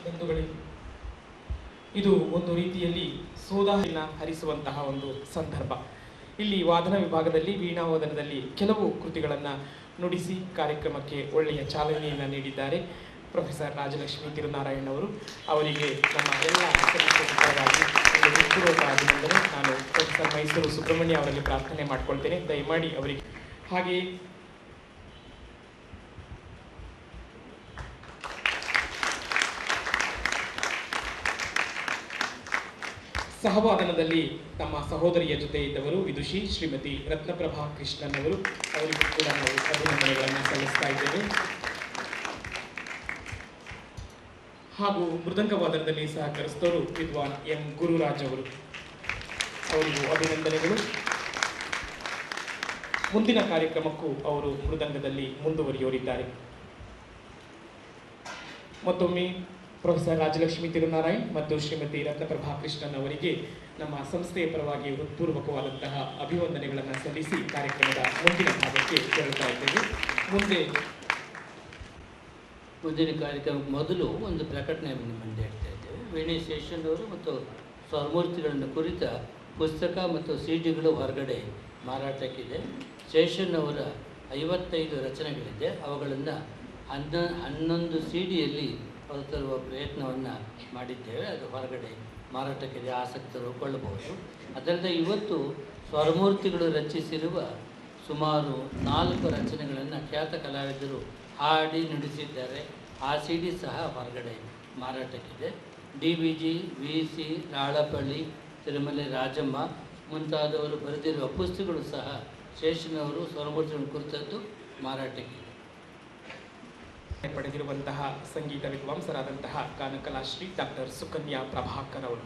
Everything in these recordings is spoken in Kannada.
ಬಂಧುಗಳೇ, ಇದು ಒಂದು ರೀತಿಯಲ್ಲಿ ಸೋದಾಹರಿನ ಹರಿಸುವಂತಹ ಒಂದು ಸಂದರ್ಭ. ಇಲ್ಲಿ ವಾದನ ವಿಭಾಗದಲ್ಲಿ ವೀಣಾವಾದನದಲ್ಲಿ ಕೆಲವು ಕೃತಿಗಳನ್ನು ನುಡಿಸಿ ಕಾರ್ಯಕ್ರಮಕ್ಕೆ ಒಳ್ಳೆಯ ಚಾಲನೆಯನ್ನು ನೀಡಿದ್ದಾರೆ ಪ್ರೊಫೆಸರ್ ರಾಜಲಕ್ಷ್ಮಿ ತಿರುನಾರಾಯಣ್ ಅವರು. ಅವರಿಗೆ ನಮ್ಮ ಎಲ್ಲ ಸದಸ್ಯರಾಗಿ ಹೃತ್ಪೂರ್ವಕ ಅಭಿನಂದನೆ. ನಾನು ಪ್ರೊಫೆಸರ್ ಮೈಸೂರು ಸುಬ್ರಹ್ಮಣ್ಯ ಅವರಲ್ಲಿ ಪ್ರಾರ್ಥನೆ ಮಾಡಿಕೊಳ್ತೇನೆ, ದಯಮಾಡಿ ಅವರಿಗೆ. ಹಾಗೆಯೇ ಸಹವಾದನದಲ್ಲಿ ತಮ್ಮ ಸಹೋದರಿಯ ಜೊತೆ ಇದ್ದವರು ವಿದುಷಿ ಶ್ರೀಮತಿ ರತ್ನಪ್ರಭಾ ಕೃಷ್ಣನ್ ಅವರು. ಅವರಿಗೂ ಕೂಡ ನಾವು ಅಭಿನಂದನೆಗಳನ್ನು ಸಲ್ಲಿಸ್ತಾ ಇದ್ದೇವೆ. ಹಾಗೂ ಮೃದಂಗವಾದನದಲ್ಲಿ ಸಹಕರಿಸಿದವರು ವಿದ್ವಾನ್ ಎಂ ಗುರುರಾಜ್ ಅವರು. ಅವರಿಗೂ ಅಭಿನಂದನೆಗಳು. ಮುಂದಿನ ಕಾರ್ಯಕ್ರಮಕ್ಕೂ ಅವರು ಮೃದಂಗದಲ್ಲಿ ಮುಂದುವರಿಯೋರಿದ್ದಾರೆ. ಮತ್ತೊಮ್ಮೆ ಪ್ರೊಫೆಸರ್ ರಾಜಲಕ್ಷ್ಮಿ ತಿರುನಾರಾಯಣ್ ಮತ್ತು ಶ್ರೀಮತಿ ರತ್ನಪ್ರಭಾ ಕೃಷ್ಣನ್ ಅವರಿಗೆ ನಮ್ಮ ಸಂಸ್ಥೆಯ ಪರವಾಗಿ ಹೃತ್ಪೂರ್ವಕವಾದಂತಹ ಅಭಿವಂದನೆಗಳನ್ನು ಸಲ್ಲಿಸಿ ಕಾರ್ಯಕ್ರಮದ ಮುಂದಿನ ಭಾಗಕ್ಕೆ ತೆರಳುತ್ತಾ ಇದ್ದೇವೆ. ಮುಂದಿನ ಕಾರ್ಯಕ್ರಮಕ್ಕೆ ಮೊದಲು ಒಂದು ಪ್ರಕಟಣೆಯನ್ನು ಮಂಡಿಸ್ತಾ ಇದ್ದೇವೆ. ವೇಣಿ ಶೇಷನ್ ಅವರು ಮತ್ತು ಸ್ವರಮೂರ್ತಿಗಳನ್ನು ಕುರಿತ ಪುಸ್ತಕ ಮತ್ತು ಸಿಡಿಗಳು ಹೊರಗಡೆ ಮಾರಾಟಕ್ಕಿದೆ. ಶೇಷನ್ ಅವರ 55 ರಚನೆಗಳಿದೆ. ಅವುಗಳನ್ನು 11 ಸಿಡಿಯಲ್ಲಿ ಹೊರತರುವ ಪ್ರಯತ್ನವನ್ನು ಮಾಡಿದ್ದೇವೆ. ಅದು ಹೊರಗಡೆ ಮಾರಾಟಕ್ಕಿದೆ, ಆಸಕ್ತರು ಕೊಳ್ಳಬಹುದು. ಅದರಿಂದ ಇವತ್ತು ಸ್ವರಮೂರ್ತಿಗಳು ರಚಿಸಿರುವ ಸುಮಾರು 4 ರಚನೆಗಳನ್ನು ಖ್ಯಾತ ಕಲಾವಿದರು ಹಾಡಿ ನುಡಿಸಿದ್ದಾರೆ. ಆ ಸಿಡಿ ಸಹ ಹೊರಗಡೆ ಮಾರಾಟಕ್ಕಿದೆ. DVG, VC, ರಾಳಪಳ್ಳಿ, ತಿರುಮಲೆ ರಾಜಮ್ಮ ಮುಂತಾದವರು ಬರೆದಿರುವ ಪುಸ್ತಕಗಳು ಸಹ ಶೇಷನವರು ಸ್ವರಮೂರ್ತಿಗಳನ್ನು ಕುರಿತದ್ದು ಮಾರಾಟಕ್ಕಿದೆ. ಪಡೆದಿರುವಂತಹ ಸಂಗೀತ ವಿದ್ವಾಂಸರಾದಂತಹ ಗಾನಕಲಾಶ್ರೀ ಡಾಕ್ಟರ್ ಸುಕನ್ಯಾ ಪ್ರಭಾಕರ್ ಅವರು.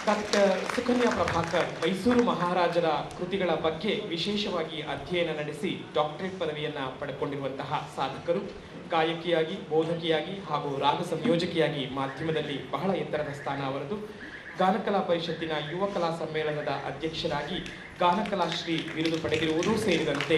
ಡಾಕ್ಟರ್ ಸುಕನ್ಯಾ ಪ್ರಭಾಕರ್ ಮೈಸೂರು ಮಹಾರಾಜರ ಕೃತಿಗಳ ಬಗ್ಗೆ ವಿಶೇಷವಾಗಿ ಅಧ್ಯಯನ ನಡೆಸಿ ಡಾಕ್ಟರೇಟ್ ಪದವಿಯನ್ನು ಪಡೆದುಕೊಂಡಿರುವಂತಹ ಸಾಧಕರು. ಗಾಯಕಿಯಾಗಿ, ಬೋಧಕಿಯಾಗಿ ಹಾಗೂ ರಾಗ ಸಂಯೋಜಕಿಯಾಗಿ ಮಾಧ್ಯಮದಲ್ಲಿ ಬಹಳ ಎತ್ತರದ ಸ್ಥಾನ ಅವರದು. ಗಾನಕಲಾ ಪರಿಷತ್ತಿನ ಯುವ ಕಲಾ ಸಮ್ಮೇಳನದ ಅಧ್ಯಕ್ಷರಾಗಿ ಗಾನಕಲಾಶ್ರೀ ಬಿರುದು ಪಡೆದಿರುವುದೂ ಸೇರಿದಂತೆ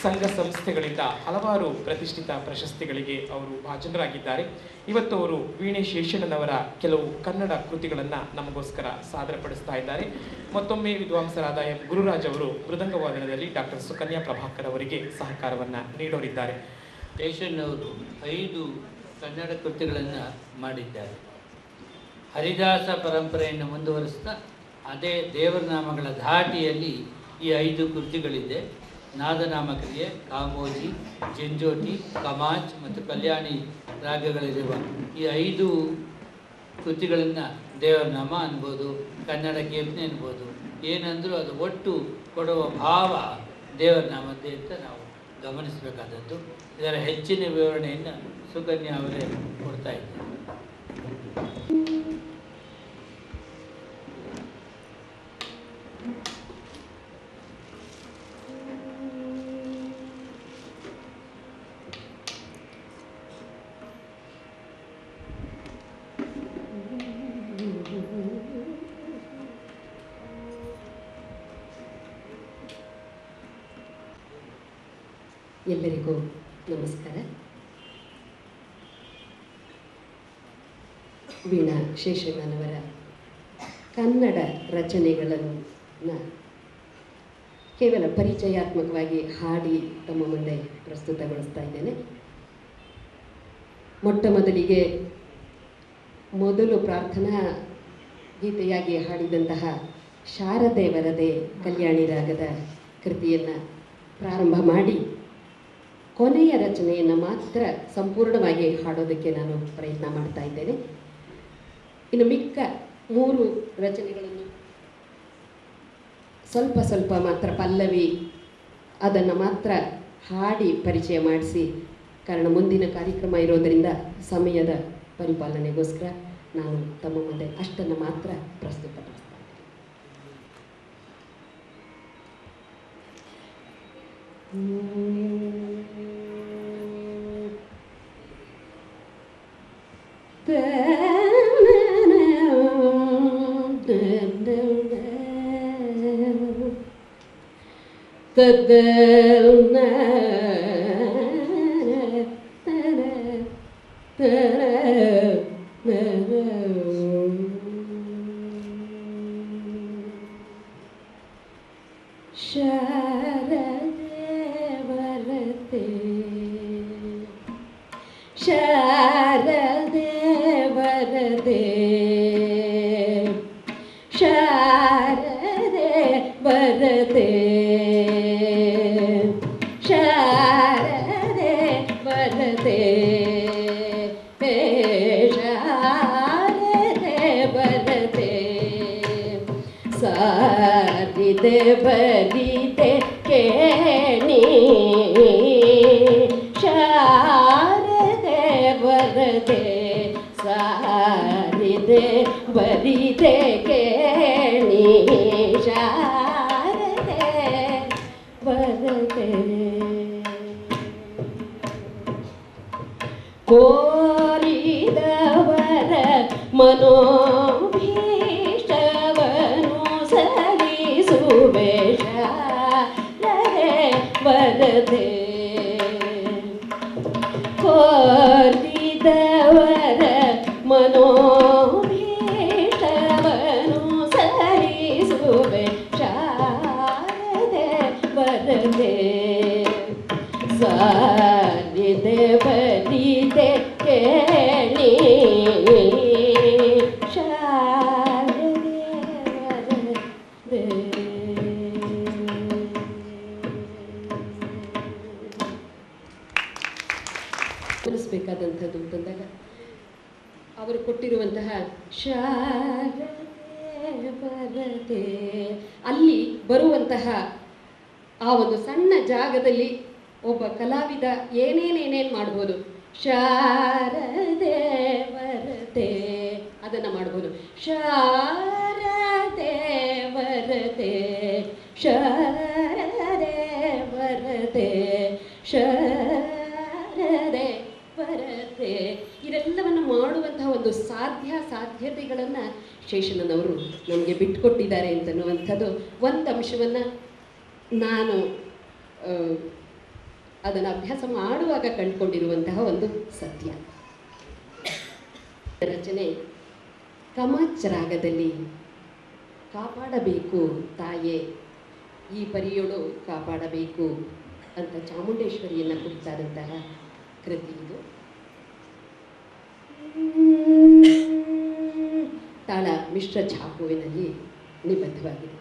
ಸಂಘ ಸಂಸ್ಥೆಗಳಿಂದ ಹಲವಾರು ಪ್ರತಿಷ್ಠಿತ ಪ್ರಶಸ್ತಿಗಳಿಗೆ ಅವರು ಭಾಜನರಾಗಿದ್ದಾರೆ. ಇವತ್ತು ಅವರು ವೀಣೆ ಶೇಷಣ್ಣನವರ ಕೆಲವು ಕನ್ನಡ ಕೃತಿಗಳನ್ನು ನಮಗೋಸ್ಕರ ಸಾದರಪಡಿಸ್ತಾ ಇದ್ದಾರೆ. ಮತ್ತೊಮ್ಮೆ ವಿದ್ವಾಂಸರಾದ ಎಂ ಗುರುರಾಜ್ ಅವರು ಮೃದಂಗವಾದನದಲ್ಲಿ ಡಾಕ್ಟರ್ ಸುಕನ್ಯಾ ಪ್ರಭಾಕರ್ ಅವರಿಗೆ ಸಹಕಾರವನ್ನು ನೀಡೋರಿದ್ದಾರೆ. ಶೇಷಣ್ಣವರು 5 ಕನ್ನಡ ಕೃತಿಗಳನ್ನು ಮಾಡಿದ್ದಾರೆ. ಹರಿದಾಸ ಪರಂಪರೆಯನ್ನು ಮುಂದುವರಿಸ್ತಾ ಅದೇ ದೇವರ ನಾಮಗಳ ಧಾಟಿಯಲ್ಲಿ ಈ 5 ಕೃತಿಗಳಿದೆ. ನಾದನಾಮಕ್ರಿಯೆ, ಕಾಮೋಜಿ, ಜಂಜೋಟಿ, ಕಮಾಜ್ ಮತ್ತು ಕಲ್ಯಾಣಿ ರಾಗಗಳಿರುವ ಈ 5 ಕೃತಿಗಳನ್ನು ದೇವರ ನಾಮ ಅನ್ಬೋದು, ಕನ್ನಡ ಕೀರ್ತನೆ ಅನ್ಬೋದು. ಏನಂದರೂ ಅದು ಒಟ್ಟು ಕೊಡುವ ಭಾವ ದೇವರ ನಾಮದ್ದೇ ಅಂತ ನಾವು ಗಮನಿಸಬೇಕಾದದ್ದು. ಇದರ ಹೆಚ್ಚಿನ ವಿವರಣೆಯನ್ನು ಸುಕನ್ಯಾ ಅವರೇ ಕೊಡ್ತಾ ಇದ್ದಾರೆ. ಎಲ್ಲರಿಗೂ ನಮಸ್ಕಾರ. ವೀಣಾ ಶೇಷಣ್ಣನವರ ಕನ್ನಡ ರಚನೆಗಳನ್ನು ಕೇವಲ ಪರಿಚಯಾತ್ಮಕವಾಗಿ ಹಾಡಿ ತಮ್ಮ ಮುಂದೆ ಪ್ರಸ್ತುತಗೊಳಿಸ್ತಾ ಇದ್ದೇನೆ. ಮೊಟ್ಟ ಮೊದಲು ಪ್ರಾರ್ಥನಾ ಗೀತೆಯಾಗಿ ಹಾಡಿದಂತಹ ಶಾರದೆ ವರದೆ ಕಲ್ಯಾಣಿ ರಾಗದ ಕೃತಿಯನ್ನು ಪ್ರಾರಂಭ ಮಾಡಿ ಕೊನೆಯ ರಚನೆಯನ್ನು ಮಾತ್ರ ಸಂಪೂರ್ಣವಾಗಿ ಹಾಡೋದಕ್ಕೆ ನಾನು ಪ್ರಯತ್ನ ಮಾಡ್ತಾ ಇದ್ದೇನೆ. ಇನ್ನು ಮಿಕ್ಕ 3 ರಚನೆಗಳನ್ನು ಸ್ವಲ್ಪ ಮಾತ್ರ ಪಲ್ಲವಿ ಅದನ್ನು ಮಾತ್ರ ಹಾಡಿ ಪರಿಚಯ ಮಾಡಿಸಿ, ಕಾರಣ ಮುಂದಿನ ಕಾರ್ಯಕ್ರಮ ಇರೋದರಿಂದ ಸಮಯದ ಪರಿಪಾಲನೆಗೋಸ್ಕರ ನಾನು ತಮ್ಮ ಮುಂದೆ ಅಷ್ಟನ್ನು ಮಾತ್ರ ಪ್ರಸ್ತುತಪಡಿಸ್ತೇನೆ. ಶಾರದೆ ವರದೆ ಶಾರದೆ ವರದೆ ಶಾರದೆ ವರದೆ ಶಾರದೆ ವರದೆ ಶಾರದೆ ವರದೆ ಸಾರಿದೆ ಬರಿದೆ ಕೇಣಿ ಶಾರದೆ ವರದೆ ಸಾರಿದೆ ಬರಿದೆ ಕೇಣಿ ಶಾರದೆ ವರದೆ ಕೋರಿದವರ ಮನೋಭೀಷ್ಟವನು ಸರಿಸುವೆ ಶಾರದೆ ವರದೆ ಕೋರಿದವರ ಮನೋಭೀಷ್ಟವನು ಸರಿಸುವೆ ಶಾರದೆ ವರದೆ ಸಾರಿದೆ ಬರಿದೆ ಕೇಳಿ ಶಾರದೆ ವರದೆ ಗಮನಿಸಬೇಕಾದಂಥದ್ದು ಅಂತಂದಾಗ ಅವರು ಕೊಟ್ಟಿರುವಂತಹ ಶಾರದೆ ವರದೆ ಅಲ್ಲಿ ಬರುವಂತಹ ಆ ಒಂದು ಸಣ್ಣ ಜಾಗದಲ್ಲಿ ಒಬ್ಬ ಕಲಾವಿದ ಏನೇನೇನೇನು ಮಾಡ್ಬೋದು. ಶಾರದೆ ವರದೆ ಅದನ್ನು ಮಾಡ್ಬೋದು. ಶಾರದೆ ವರದೆ ಶಾರದೆ ವರದೆ ಶಾರದೆ ವರದೆ ಇದೆಲ್ಲವನ್ನು ಮಾಡುವಂತಹ ಒಂದು ಸಾಧ್ಯತೆಗಳನ್ನು ಶೇಷಣ್ಣನವರು ನಮಗೆ ಬಿಟ್ಟುಕೊಟ್ಟಿದ್ದಾರೆ ಅಂತನ್ನುವಂಥದ್ದು ಒಂದು ಅಂಶವನ್ನು ನಾನು ಅದನ್ನು ಅಭ್ಯಾಸ ಮಾಡುವಾಗ ಕಂಡುಕೊಂಡಿರುವಂತಹ ಒಂದು ಸತ್ಯ. ರಚನೆ ಕಮಾಚ್ ರಾಗದಲ್ಲಿ ಕಾಪಾಡಬೇಕು ತಾಯೇ ಈ ಪರಿಯೋಳು ಕಾಪಾಡಬೇಕು ಅಂತ ಚಾಮುಂಡೇಶ್ವರಿಯನ್ನು ಕುರಿತಾದಂತಹ ಕೃತಿ ಇದು. ತಾಳ ಮಿಶ್ರ ಛಾಪುವಿನಲ್ಲಿ ನಿಬದ್ಧವಾಗಿದೆ.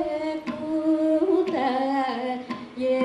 ಕಾಪಾಡಬೇಕು ತಾಯೇ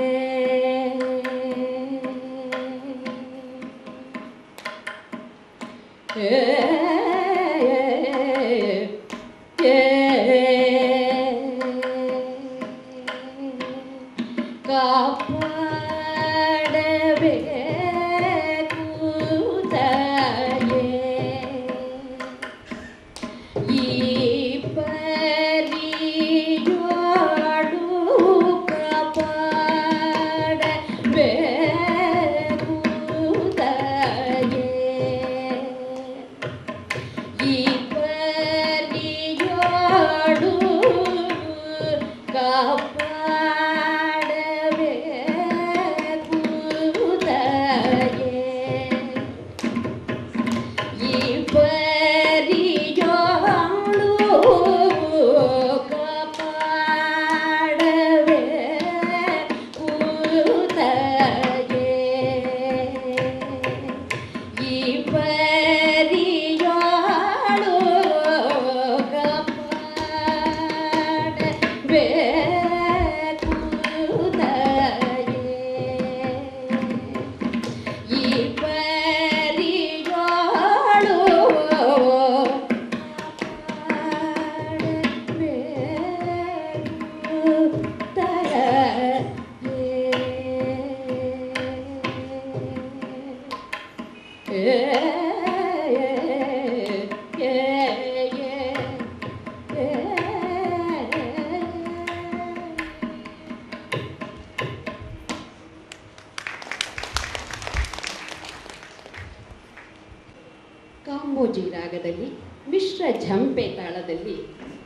ಕಾಂಬೋಜಿ ರಾಗದಲ್ಲಿ ಮಿಶ್ರ ಝಂಪೆ ತಾಳದಲ್ಲಿ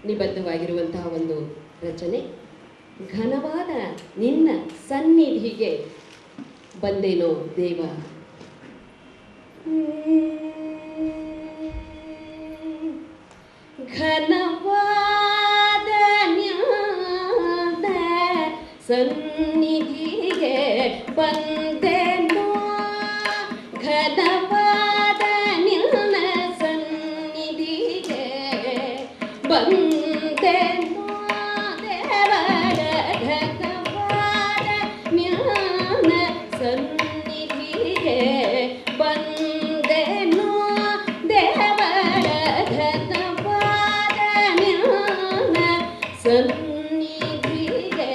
ನಿಬದ್ಧವಾಗಿರುವಂತಹ ಒಂದು ರಚನೆ ಘನವಾದ ನಿನ್ನ ಸನ್ನಿಧಿಗೆ ಬಂದೇನೋ ದೇವ. ಘನವಾದ ನಿನ್ನ ಸನ್ನಿಧಿಗೆ ಬಂದೇನೋ, ಘನವಾದ ನಿನ್ನ ಸನ್ನಿಧಿಗೆ ಬಂದೇನೋ ದೇವರ, ಘನವಾದ ನಿನ್ನ ಸನ್ನಿಧಿಗೆ ಬಂದೇನೋ ದೇವರ, ಘನವಾದ ನಿನ್ನ ಸನ್ನಿಧಿಗೆ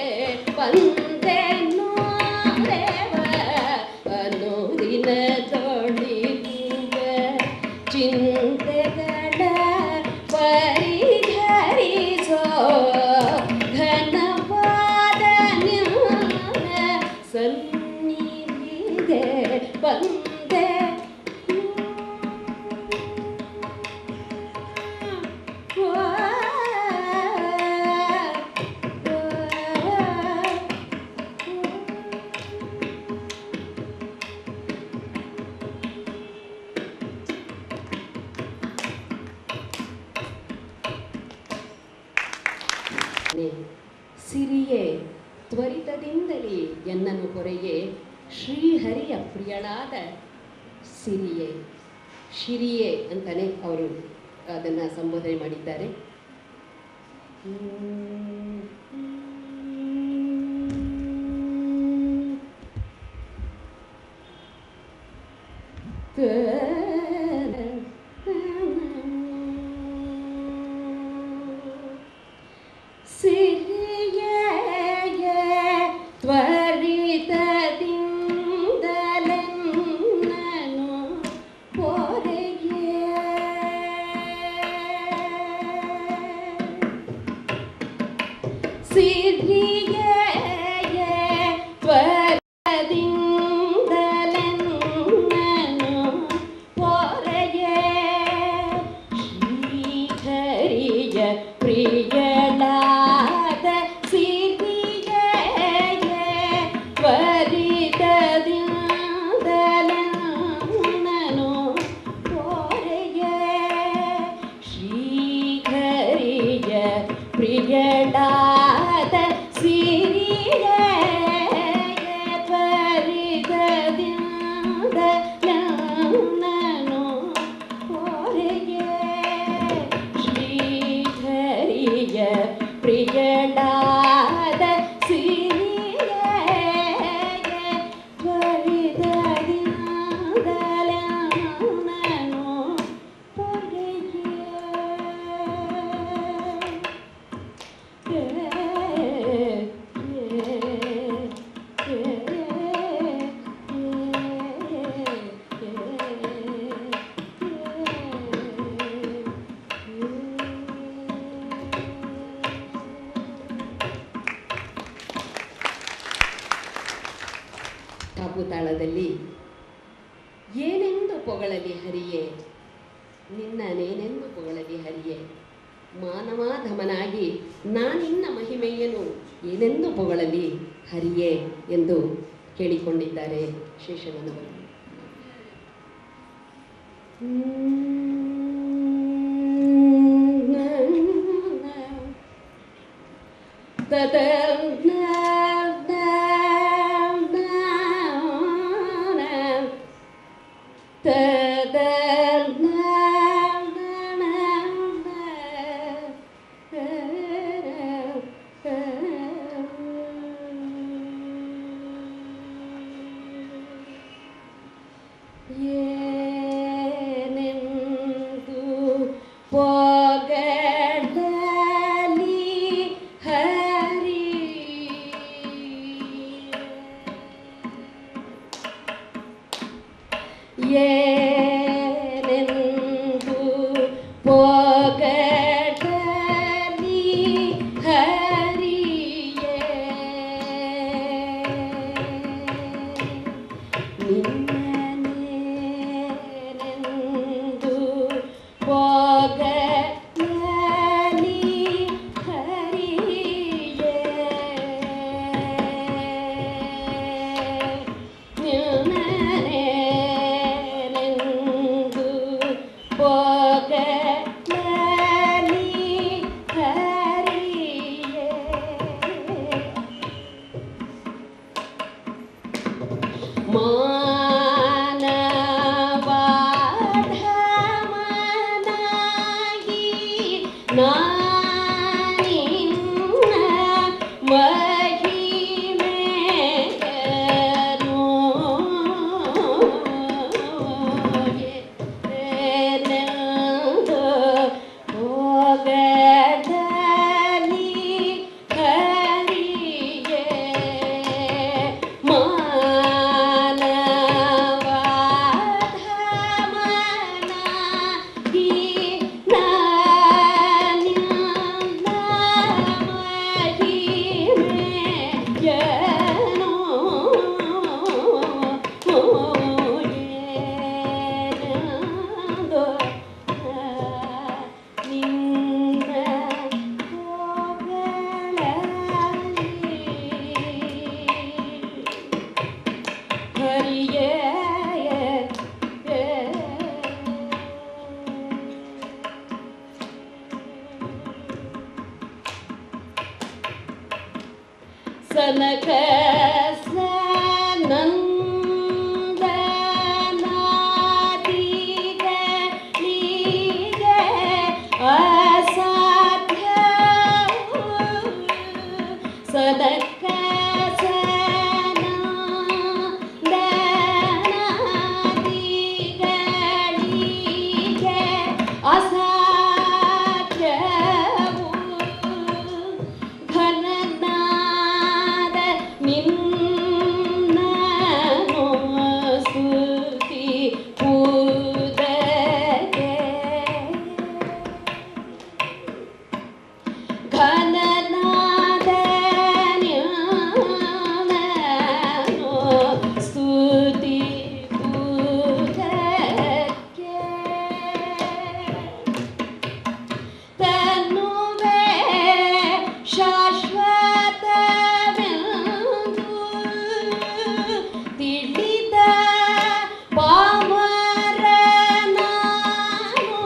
ಬಂದೇನೋ ದೇವ. ಅನುದಿನ ತೊಳಿಯುವ ಚಿಂತೆಗಳ ಪರಿಹರಿಸೋ, ಘನವಾದ ನಿನ್ನ ಸನ್ನಿಧಿಗೆ ಬಂದೆ. ಸಿರಿಯೇ ತ್ವರಿತದಿಂದಲೇ ಎನ್ನನು ಹೊರೆಗೆ, ಶ್ರೀಹರಿಯ ಪ್ರಿಯಳಾದ ಸಿರಿಯೇ. ಶಿರಿಯೇ ಅಂತಾನೆ ಅವರು ಅದನ್ನು ಸಂಬೋಧನೆ ಮಾಡಿದ್ದಾರೆ. ತಾಳದಲ್ಲಿ ಏನೆಂದು ಪೊಗಳಲಿ ಹರಿಯೇ, ನಿನ್ನನೇನೆಂದು ಪೊಗಳಲಿ ಹರಿಯೇ, ಮಾನವಾಧಮನಾಗಿ ನಾನಿನ್ನ ಮಹಿಮೆಯನ್ನು ಏನೆಂದು ಪೊಗಳಲಿ ಹರಿಯೇ ಎಂದು ಕೇಳಿಕೊಂಡಿದ್ದಾರೆ ಶೇಷಣ್ಣನವರು. ಹರಿ ಏನೋ ನಿನ್ನ ಹರಿಯೇ ಸನಕ ಸ್ನಂದನಾದಿಗಳಿಗೆ ಅಸಾಧ್ಯ ಸನಕ ಸ್ನಂದನಾದಿಗಳಿಗೆ ಅಸಾಧ್ಯವು ಘನನಾದ ನಿನ್ನನು ಸ್ತುತಿ ಪೂದಗೆ ಘನನಾದ ನಿನ್ನನು ಸ್ತುತಿ ಪೂದಗೆ ತನ್ನುವೆ ಶಾಶ್ವತವೆಂದು ತಿಳಿದ ಪಾಮರ ನಾನು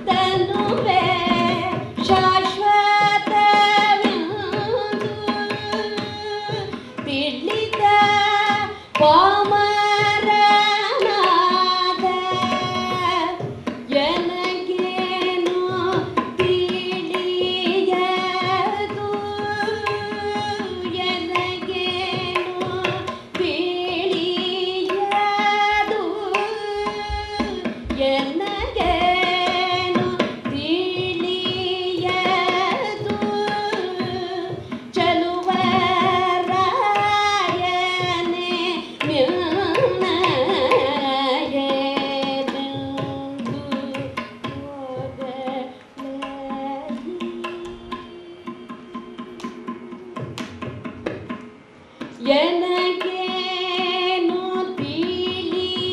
ತನ್ನುವೆ ಶಾಶ್ವತವೆಂದು ತಿಳಿದ ಪಾಮರನಾದ ಎನಗೇನು ತಿಳಿಯದು ಎನಗೇನು ತಿಳಿಯದು ಎನಗೇನು ತಿಳಿಯದು ಚಲುವರಾಯನೆ ಎನಗೇನು ತಿಳಿಯದು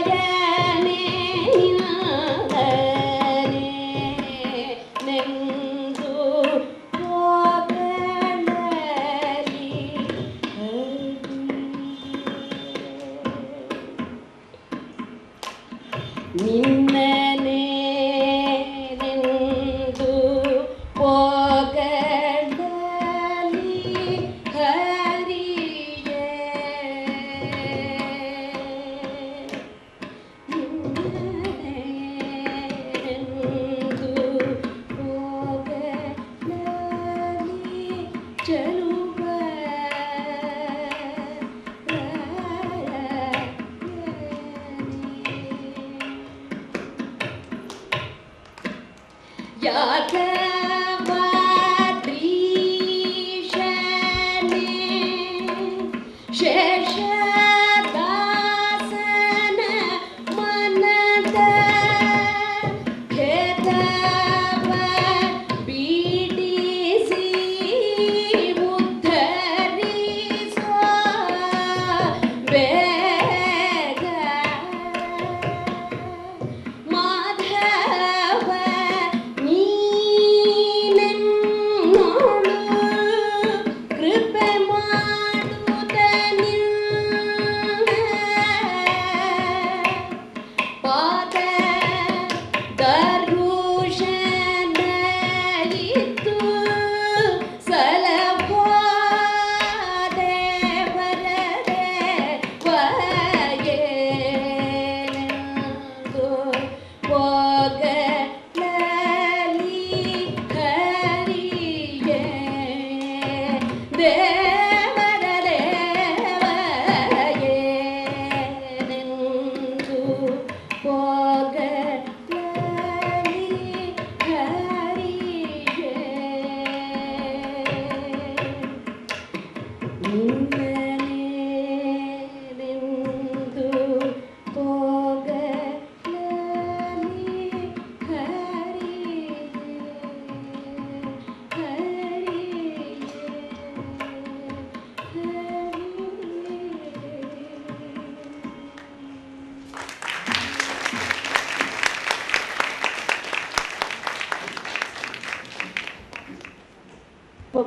ಚಲುವರಾಯನೆ ನೆಂದು ಹೋಗಲಲಿ ನಿನ್ನನೆ ನೆಂದು ಹೋಗಲಲಿ ಹರಿಯೇ ನಿನ್ನನೆ ನೆಂದು ಹೋಗಲಲಿ ಚಲುವ ಯಾದವಾದ್ರೀಶನೇ ಶೇಷದಾಸನ ಮನದ ಭೇದವ ಬೀಡಿಸಿ ಉದ್ಧರಿಸೋ ಬೇಗ ಮಾಧವ ನೀ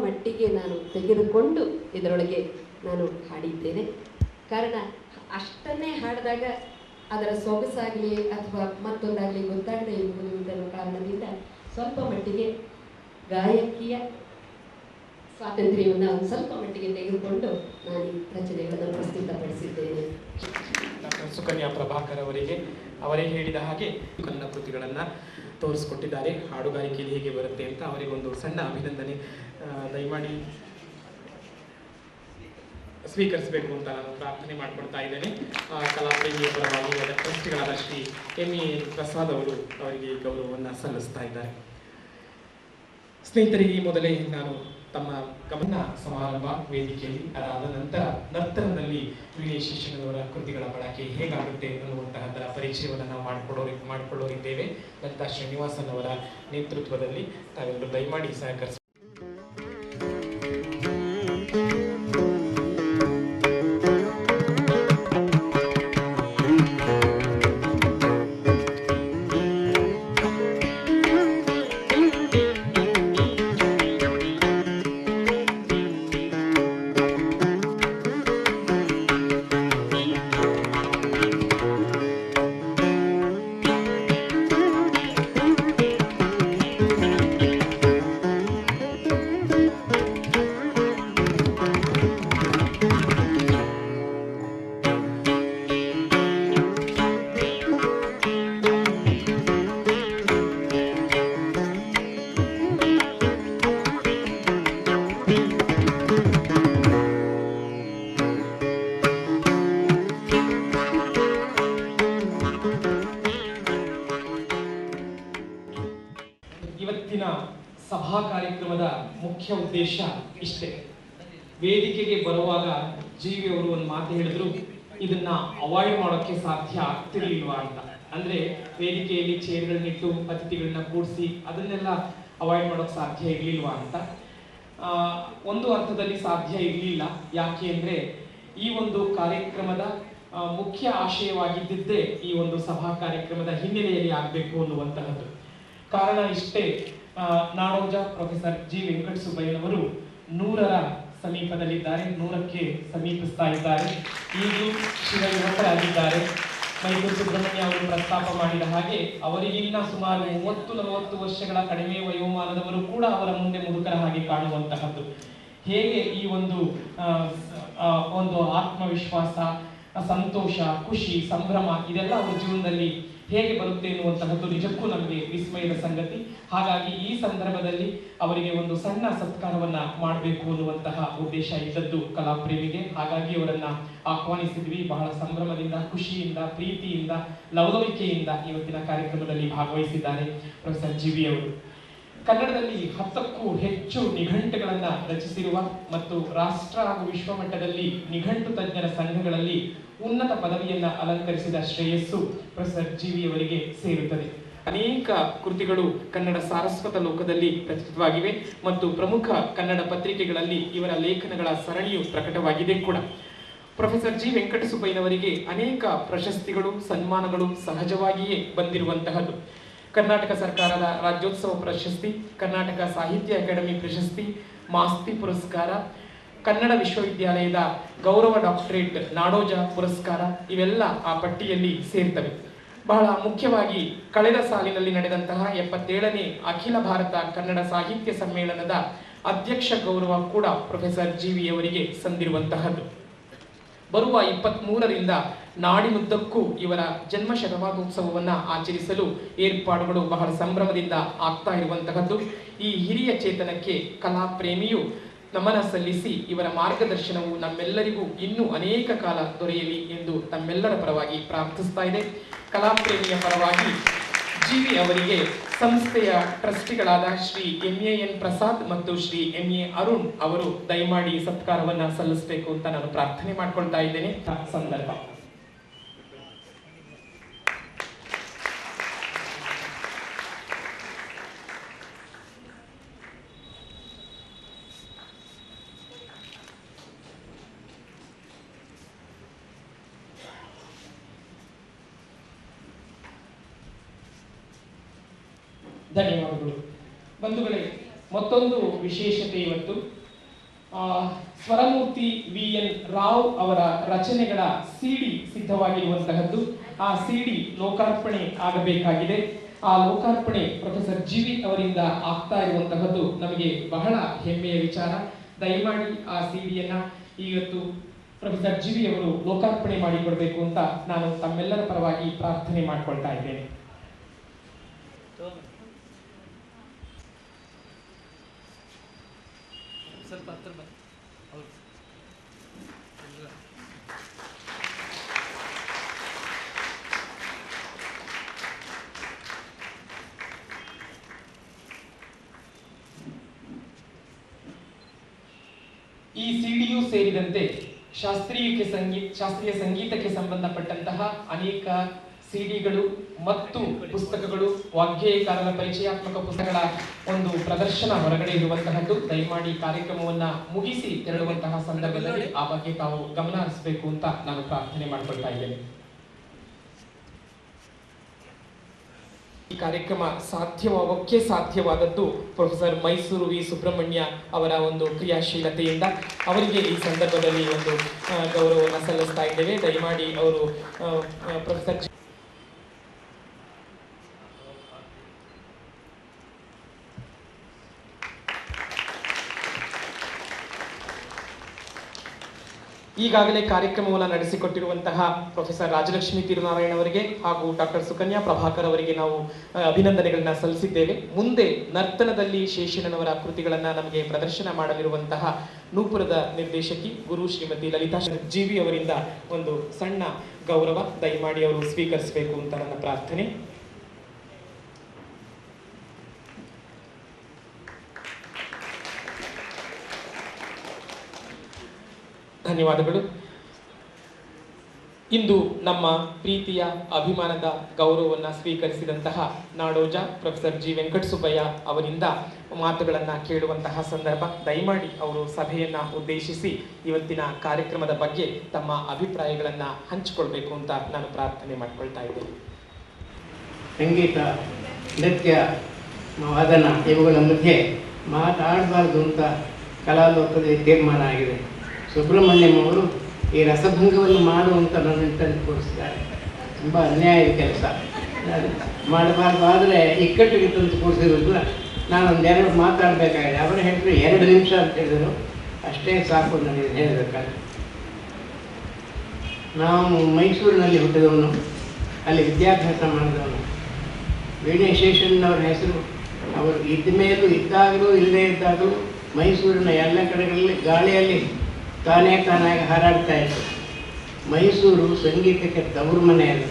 ಮಟ್ಟಿಗೆ ನಾನು ತೆಗೆದುಕೊಂಡು ಇದರೊಳಗೆ ನಾನು ಹಾಡಿದ್ದೇನೆ. ಕಾರಣ ಅಷ್ಟನ್ನೇ ಹಾಡಿದಾಗ ಅದರ ಸೊಗಸಾಗಲಿ ಅಥವಾ ಮತ್ತೊಂದಾಗಲಿ ಗೊತ್ತಾಗದೇ ಇರುವುದರ ಕಾರಣದಿಂದ ಸ್ವಲ್ಪ ಮಟ್ಟಿಗೆ ಗಾಯಕಿಯ ಸ್ವಾತಂತ್ರ್ಯವನ್ನು ಸ್ವಲ್ಪ ಮಟ್ಟಿಗೆ ತೆಗೆದುಕೊಂಡು ನಾನು ಈ ರಚನೆಗಳನ್ನು ಪ್ರಸ್ತುತಪಡಿಸಿದ್ದೇನೆ. ಡಾಕ್ಟರ್ ಸುಕನ್ಯಾ ಪ್ರಭಾಕರ್ ಅವರೇ ಹೇಳಿದ ಹಾಗೆ ಕನ್ನಡ ಕೃತಿಗಳನ್ನು ತೋರಿಸ್ಕೊಟ್ಟಿದ್ದಾರೆ. ಹಾಡುಗಾರಿಕೆಯಲ್ಲಿ ಹೇಗೆ ಬರುತ್ತೆ ಅಂತ ಅವರಿಗೊಂದು ಸಣ್ಣ ಅಭಿನಂದನೆ ದಯಮಾಡಿ ಸ್ವೀಕರಿಸಬೇಕು ಅಂತ ನಾನು ಪ್ರಾರ್ಥನೆ ಮಾಡ್ಕೊಳ್ತಾ ಇದ್ದೇನೆ. ಕಲಾಪ್ರೇಮಿಯ ಪರವಾಗಿ ಟ್ರಸ್ಟಿಗಳಾದ ಶ್ರೀ MA ಪ್ರಸಾದ್ ಅವರಿಗೆ ಗೌರವವನ್ನು ಸಲ್ಲಿಸ್ತಾ ಇದ್ದಾರೆ. ಸ್ನೇಹಿತರಿಗೆ ಈ ಮೊದಲೇ ನಾನು ತಮ್ಮ ಗಮನ ಸಮಾರಂಭ ವೇದಿಕೆಯಲ್ಲಿ ಅದಾದ ನಂತರ ನರ್ತನದಲ್ಲಿ ವಿನಯ್ ಶಿಷ್ಯನವರ ಕೃತಿಗಳ ಬಳಕೆ ಹೇಗಾಗುತ್ತೆ ಅನ್ನುವಂತಹದ್ದರ ಪರಿಚಯವನ್ನು ನಾವು ಮಾಡಿಕೊಳ್ಳೋರಿದ್ದೇವೆ. ಲಲಿತಾ ಶ್ರೀನಿವಾಸನ್ ಅವರ ನೇತೃತ್ವದಲ್ಲಿ ತಾವೆಲ್ಲರೂ ದಯಮಾಡಿ ಸಹಕರಿಸಿ. ಇವತ್ತಿನ ಸಭಾ ಕಾರ್ಯಕ್ರಮದ ಮುಖ್ಯ ಉದ್ದೇಶ ಇಷ್ಟೇ. ವೇದಿಕೆಗೆ ಬರುವಾಗ ಜೀವಿ ಅವರು ಒಂದು ಮಾತು ಹೇಳಿದ್ರು, ಇದನ್ನ ಅವಾಯ್ಡ್ ಮಾಡೋಕ್ಕೆ ಸಾಧ್ಯ ಆಗ್ತಿರ್ಲಿಲ್ವಾ ಅಂತ. ಅಂದ್ರೆ ವೇದಿಕೆಯಲ್ಲಿ ಚೇರ್ಗಳನ್ನಿಟ್ಟು ಅತಿಥಿಗಳನ್ನ ಕೂಡಿಸಿ ಅದನ್ನೆಲ್ಲ ಅವಾಯ್ಡ್ ಮಾಡೋಕೆ ಸಾಧ್ಯ ಇರ್ಲಿಲ್ವಾ ಅಂತ. ಒಂದು ಅರ್ಥದಲ್ಲಿ ಸಾಧ್ಯ ಇರಲಿಲ್ಲ. ಯಾಕೆ ಅಂದ್ರೆ ಈ ಒಂದು ಕಾರ್ಯಕ್ರಮದ ಮುಖ್ಯ ಆಶಯವಾಗಿದ್ದೇ ಈ ಒಂದು ಸಭಾ ಕಾರ್ಯಕ್ರಮದ ಹಿನ್ನೆಲೆಯಲ್ಲಿ ಆಗಬೇಕು ಅನ್ನುವಂತಹದ್ದು. ಕಾರಣ ಇಷ್ಟೇ, ನಾಡೋಜ ಪ್ರೊಫೆಸರ್ ಜಿ ವೆಂಕಟಸುಬ್ಬಯ್ಯನವರು 100ರ ಸಮೀಪದಲ್ಲಿದ್ದಾರೆ, 100ಕ್ಕೆ ಸಮೀಪಿಸ್ತಾ ಇದ್ದಾರೆ. ಈಗಲೂ ಶಿವಯುವಕರಾಗಿದ್ದಾರೆ. ಮೈಸೂರು ಸುಬ್ರಹ್ಮಣ್ಯ ಅವರು ಪ್ರಸ್ತಾಪ ಮಾಡಿದ ಹಾಗೆ ಅವರಿಗಿನ್ನ ಸುಮಾರು 30-40 ವರ್ಷಗಳ ಕಡಿಮೆ ವಯೋಮಾನದವರು ಕೂಡ ಅವರ ಮುಂದೆ ಮುದುಕರ ಹಾಗೆ ಕಾಣುವಂತಹದ್ದು. ಹೇಗೆ ಈ ಒಂದು ಆತ್ಮವಿಶ್ವಾಸ, ಸಂತೋಷ, ಖುಷಿ, ಸಂಭ್ರಮ ಇದೆಲ್ಲ ಅವರ ಜೀವನದಲ್ಲಿ ಹೇಗೆ ಬರುತ್ತೆ ಎನ್ನುವಂತಹದ್ದು ನಿಜಕ್ಕೂ ನಮಗೆ ವಿಸ್ಮಯದ ಸಂಗತಿ. ಹಾಗಾಗಿ ಈ ಸಂದರ್ಭದಲ್ಲಿ ಅವರಿಗೆ ಒಂದು ಸಣ್ಣ ಸತ್ಕಾರವನ್ನ ಮಾಡಬೇಕು ಅನ್ನುವಂತಹ ಉದ್ದೇಶ ಇದ್ದದ್ದು ಕಲಾಪ್ರೇಮಿಗೆ. ಹಾಗಾಗಿ ಅವರನ್ನ ಆಹ್ವಾನಿಸಿದ್ವಿ. ಬಹಳ ಸಂಭ್ರಮದಿಂದ, ಖುಷಿಯಿಂದ, ಪ್ರೀತಿಯಿಂದ, ಲವಲವಿಕೆಯಿಂದ ಇವತ್ತಿನ ಕಾರ್ಯಕ್ರಮದಲ್ಲಿ ಭಾಗವಹಿಸಿದ್ದಾರೆ ಪ್ರೊಫೆಸರ್ ಜಿ ವಿ ಅವರು. ಕನ್ನಡದಲ್ಲಿ 10ಕ್ಕೂ ಹೆಚ್ಚು ನಿಘಂಟುಗಳನ್ನ ರಚಿಸಿರುವ ಮತ್ತು ರಾಷ್ಟ್ರ ಹಾಗೂ ವಿಶ್ವ ಮಟ್ಟದಲ್ಲಿ ನಿಘಂಟು ತಜ್ಞರ ಸಂಘಗಳಲ್ಲಿ ಉನ್ನತ ಪದವಿಯನ್ನ ಅಲಂಕರಿಸಿದ ಶ್ರೇಯಸ್ಸು ಪ್ರೊಫೆಸರ್ ಜಿ ವಿ ಅವರಿಗೆ ಸೇರುತ್ತದೆ. ಅನೇಕ ಕೃತಿಗಳು ಕನ್ನಡ ಸಾರಸ್ವತ ಲೋಕದಲ್ಲಿ ಪ್ರಚಲಿತವಾಗಿವೆ ಮತ್ತು ಪ್ರಮುಖ ಕನ್ನಡ ಪತ್ರಿಕೆಗಳಲ್ಲಿ ಇವರ ಲೇಖನಗಳ ಸರಣಿಯು ಪ್ರಕಟವಾಗಿದೆ ಕೂಡ. ಪ್ರೊಫೆಸರ್ ಜಿ ವೆಂಕಟಸುಬ್ಬಯ್ಯನವರಿಗೆ ಅನೇಕ ಪ್ರಶಸ್ತಿಗಳು, ಸನ್ಮಾನಗಳು ಸಹಜವಾಗಿಯೇ ಬಂದಿರುವಂತಹದ್ದು. ಕರ್ನಾಟಕ ಸರ್ಕಾರದ ರಾಜ್ಯೋತ್ಸವ ಪ್ರಶಸ್ತಿ, ಕರ್ನಾಟಕ ಸಾಹಿತ್ಯ ಅಕಾಡೆಮಿ ಪ್ರಶಸ್ತಿ, ಮಾಸ್ತಿ ಪುರಸ್ಕಾರ, ಕನ್ನಡ ವಿಶ್ವವಿದ್ಯಾಲಯದ ಗೌರವ ಡಾಕ್ಟರೇಟ್, ನಾಡೋಜ ಪುರಸ್ಕಾರ ಇವೆಲ್ಲ ಆ ಪಟ್ಟಿಯಲ್ಲಿ ಸೇರ್ತವೆ. ಬಹಳ ಮುಖ್ಯವಾಗಿ ಕಳೆದ ಸಾಲಿನಲ್ಲಿ ನಡೆದಂತಹ 77ನೇ ಅಖಿಲ ಭಾರತ ಕನ್ನಡ ಸಾಹಿತ್ಯ ಸಮ್ಮೇಳನದ ಅಧ್ಯಕ್ಷ ಗೌರವ ಕೂಡ ಪ್ರೊಫೆಸರ್ ಜಿ ವಿ ಅವರಿಗೆ ಸಂದಿರುವಂತಹದ್ದು. ಬರುವ 23ರಿಂದ ನಾಡಿನುದ್ದಕ್ಕೂ ಇವರ ಜನ್ಮ ಶತಮಾನೋತ್ಸವವನ್ನು ಆಚರಿಸಲು ಏರ್ಪಾಡುಗಳು ಬಹಳ ಸಂಭ್ರಮದಿಂದ ಆಗ್ತಾ ಇರುವಂತಹದ್ದು. ಈ ಹಿರಿಯ ಚೇತನಕ್ಕೆ ಕಲಾಪ್ರೇಮಿಯು ನಮನ ಸಲ್ಲಿಸಿ ಇವರ ಮಾರ್ಗದರ್ಶನವು ನಮ್ಮೆಲ್ಲರಿಗೂ ಇನ್ನೂ ಅನೇಕ ಕಾಲ ದೊರೆಯಲಿ ಎಂದು ತಮ್ಮೆಲ್ಲರ ಪರವಾಗಿ ಪ್ರಾರ್ಥಿಸ್ತಾ ಇದೆ. ಕಲಾಪ್ರೇಮಿಯ ಪರವಾಗಿ ಜಿ ವಿ ಅವರಿಗೆ ಸಂಸ್ಥೆಯ ಟ್ರಸ್ಟಿಗಳಾದ ಶ್ರೀ MAN ಪ್ರಸಾದ್ ಮತ್ತು ಶ್ರೀ MA ಅರುಣ್ ಅವರು ದಯಮಾಡಿ ಸತ್ಕಾರವನ್ನ ಸಲ್ಲಿಸಬೇಕು ಅಂತ ನಾನು ಪ್ರಾರ್ಥನೆ ಮಾಡ್ಕೊಳ್ತಾ ಇದ್ದೇನೆ. ಸಂದರ್ಭ ಧನ್ಯವಾದಗಳು. ಬಂಧುಗಳೇ, ಮತ್ತೊಂದು ವಿಶೇಷತೆ ಇವತ್ತು ಸ್ವರಮೂರ್ತಿ VN ರಾವ್ ಅವರ ರಚನೆಗಳ ಸಿಡಿ ಸಿದ್ಧವಾಗಿರುವಂತಹದ್ದು. ಆ ಸಿಡಿ ಲೋಕಾರ್ಪಣೆ ಆಗಬೇಕಾಗಿದೆ. ಆ ಲೋಕಾರ್ಪಣೆ ಪ್ರೊಫೆಸರ್ GV ಅವರಿಂದ ಆಗ್ತಾ ಇರುವಂತಹದ್ದು ನಮಗೆ ಬಹಳ ಹೆಮ್ಮೆಯ ವಿಚಾರ. ದಯಮಾಡಿ ಆ ಸಿಡಿಯನ್ನ ಇವತ್ತು ಪ್ರೊಫೆಸರ್ GV ಅವರು ಲೋಕಾರ್ಪಣೆ ಮಾಡಿಕೊಡ್ಬೇಕು ಅಂತ ನಾನು ತಮ್ಮೆಲ್ಲರ ಪರವಾಗಿ ಪ್ರಾರ್ಥನೆ ಮಾಡಿಕೊಳ್ತಾ ಇದ್ದೇನೆ. ಸ್ವಲ್ಪ ಹತ್ರ ಬನ್ನಿ. ಈ ಸಿಡಿಯು ಸೇರಿದಂತೆ ಶಾಸ್ತ್ರೀಯ ಸಂಗೀತಕ್ಕೆ ಸಂಬಂಧಪಟ್ಟಂತಹ ಅನೇಕ ಸಿಡಿಗಳು ಮತ್ತು ಪುಸ್ತಕಗಳು, ವಾಗ್ಗೇಯಕಾರರ ಪರಿಚಯಾತ್ಮಕ ಪುಸ್ತಕಗಳ ಒಂದು ಪ್ರದರ್ಶನ ಹೊರಗಡೆ ಇರುವಂತಹದ್ದು. ದಯಮಾಡಿ ಕಾರ್ಯಕ್ರಮವನ್ನ ಮುಗಿಸಿ ತೆರಳುವಂತಹ ಸಂದರ್ಭದಲ್ಲಿ ಆ ಬಗ್ಗೆ ತಾವು ಗಮನ ಹರಿಸಬೇಕು ಅಂತ ನಾನು ಪ್ರಾರ್ಥನೆ ಮಾಡಿಕೊಳ್ತಾ ಇದ್ದೇನೆ. ಈ ಕಾರ್ಯಕ್ರಮ ಸಾಧ್ಯವಾಗೋಕ್ಕೆ ಸಾಧ್ಯವಾದದ್ದು ಪ್ರೊಫೆಸರ್ ಮೈಸೂರು ವಿ ಸುಬ್ರಹ್ಮಣ್ಯ ಅವರ ಒಂದು ಕ್ರಿಯಾಶೀಲತೆಯಿಂದ. ಅವರಿಗೆ ಈ ಸಂದರ್ಭದಲ್ಲಿ ಒಂದು ಗೌರವವನ್ನು ಸಲ್ಲಿಸ್ತಾ ಇದ್ದೇವೆ. ದಯಮಾಡಿ ಅವರು ಪ್ರೊಫೆಸರ್ ಈಗಾಗಲೇ ಕಾರ್ಯಕ್ರಮವನ್ನು ನಡೆಸಿಕೊಟ್ಟಿರುವಂತಹ ಪ್ರೊಫೆಸರ್ ರಾಜಲಕ್ಷ್ಮಿ ತಿರುನಾರಾಯಣ ಅವರಿಗೆ ಹಾಗೂ ಡಾಕ್ಟರ್ ಸುಕನ್ಯಾ ಪ್ರಭಾಕರ್ ಅವರಿಗೆ ನಾವು ಅಭಿನಂದನೆಗಳನ್ನ ಸಲ್ಲಿಸಿದ್ದೇವೆ. ಮುಂದೆ ನರ್ತನದಲ್ಲಿ ಶೇಷಣ್ಣನವರ ಕೃತಿಗಳನ್ನ ನಮಗೆ ಪ್ರದರ್ಶನ ಮಾಡಲಿರುವಂತಹ ನೂಪುರದ ನಿರ್ದೇಶಕಿ ಗುರು ಶ್ರೀಮತಿ ಲಲಿತಾ GV ಅವರಿಂದ ಒಂದು ಸಣ್ಣ ಗೌರವ ದಯಮಾಡಿ ಅವರು ಸ್ವೀಕರಿಸಬೇಕು ಅಂತ ನನ್ನ ಪ್ರಾರ್ಥನೆ. ಧನ್ಯವಾದಗಳು. ಇಂದು ನಮ್ಮ ಪ್ರೀತಿಯ ಅಭಿಮಾನದ ಗೌರವವನ್ನು ಸ್ವೀಕರಿಸಿದಂತಹ ನಾಡೋಜ ಪ್ರೊಫೆಸರ್ G ವೆಂಕಟಸುಬ್ಬಯ್ಯ ಅವರಿಂದ ಮಾತುಗಳನ್ನು ಕೇಳುವಂತಹ ಸಂದರ್ಭ. ದಯಮಾಡಿ ಅವರು ಸಭೆಯನ್ನು ಉದ್ದೇಶಿಸಿ ಇವತ್ತಿನ ಕಾರ್ಯಕ್ರಮದ ಬಗ್ಗೆ ತಮ್ಮ ಅಭಿಪ್ರಾಯಗಳನ್ನು ಹಂಚಿಕೊಳ್ಬೇಕು ಅಂತ ನಾನು ಪ್ರಾರ್ಥನೆ ಮಾಡಿಕೊಳ್ತಾ ಇದ್ದೇನೆ. ಸಂಗೀತ, ನೃತ್ಯ, ವಾದನ ಇವುಗಳ ಮಧ್ಯೆ ಮಾತಾಡಬಾರ್ದು ಅಂತ ಕಲಾಲೋಕದಲ್ಲಿ ತೀರ್ಮಾನ ಆಗಿದೆ. ಸುಬ್ರಹ್ಮಣ್ಯಂ ಅವರು ಈ ರಸಭಂಗವನ್ನು ಮಾಡುವಂತ ನನ್ನನ್ನು ಕೂರಿಸಿದ್ದಾರೆ. ತುಂಬ ಅನ್ಯಾಯದ ಕೆಲಸ, ಮಾಡಬಾರ್ದಾದರೆ ಇಕ್ಕಟ್ಟಿಗೆ ತಂದು ಕೂರಿಸಿರೋದಿಲ್ಲ. ನಾನೊಂದೆರಡು ಮಾತಾಡಬೇಕಾಗಿದೆ. ಅವರು ಹೇಳಿದ್ರು 2 ನಿಮಿಷ ಅಂತ ಹೇಳಿದರು, ಅಷ್ಟೇ ಸಾಕು ನನಗೆ ಹೇಳಬೇಕಾದ್ರೆ. ನಾವು ಮೈಸೂರಿನಲ್ಲಿ ಹುಟ್ಟಿದವನು, ಅಲ್ಲಿ ವಿದ್ಯಾಭ್ಯಾಸ ಮಾಡಿದವನು. ವೀಣೆ ಶೇಷಣ್ಣವರ ಹೆಸರು ಅವರು ಇದ್ದ ಮೇಲೂ ಇದ್ದಾಗಲೂ ಇಲ್ಲದೇ ಇದ್ದಾಗಲೂ ಮೈಸೂರಿನ ಎಲ್ಲ ಕಡೆಗಳಲ್ಲಿ ಗಾಳಿಯಲ್ಲಿ ತಾನಾಗಿ ಹಾರಾಡ್ತಾ ಇತ್ತು. ಮೈಸೂರು ಸಂಗೀತಕ್ಕೆ ತವರು ಮನೆಯದು.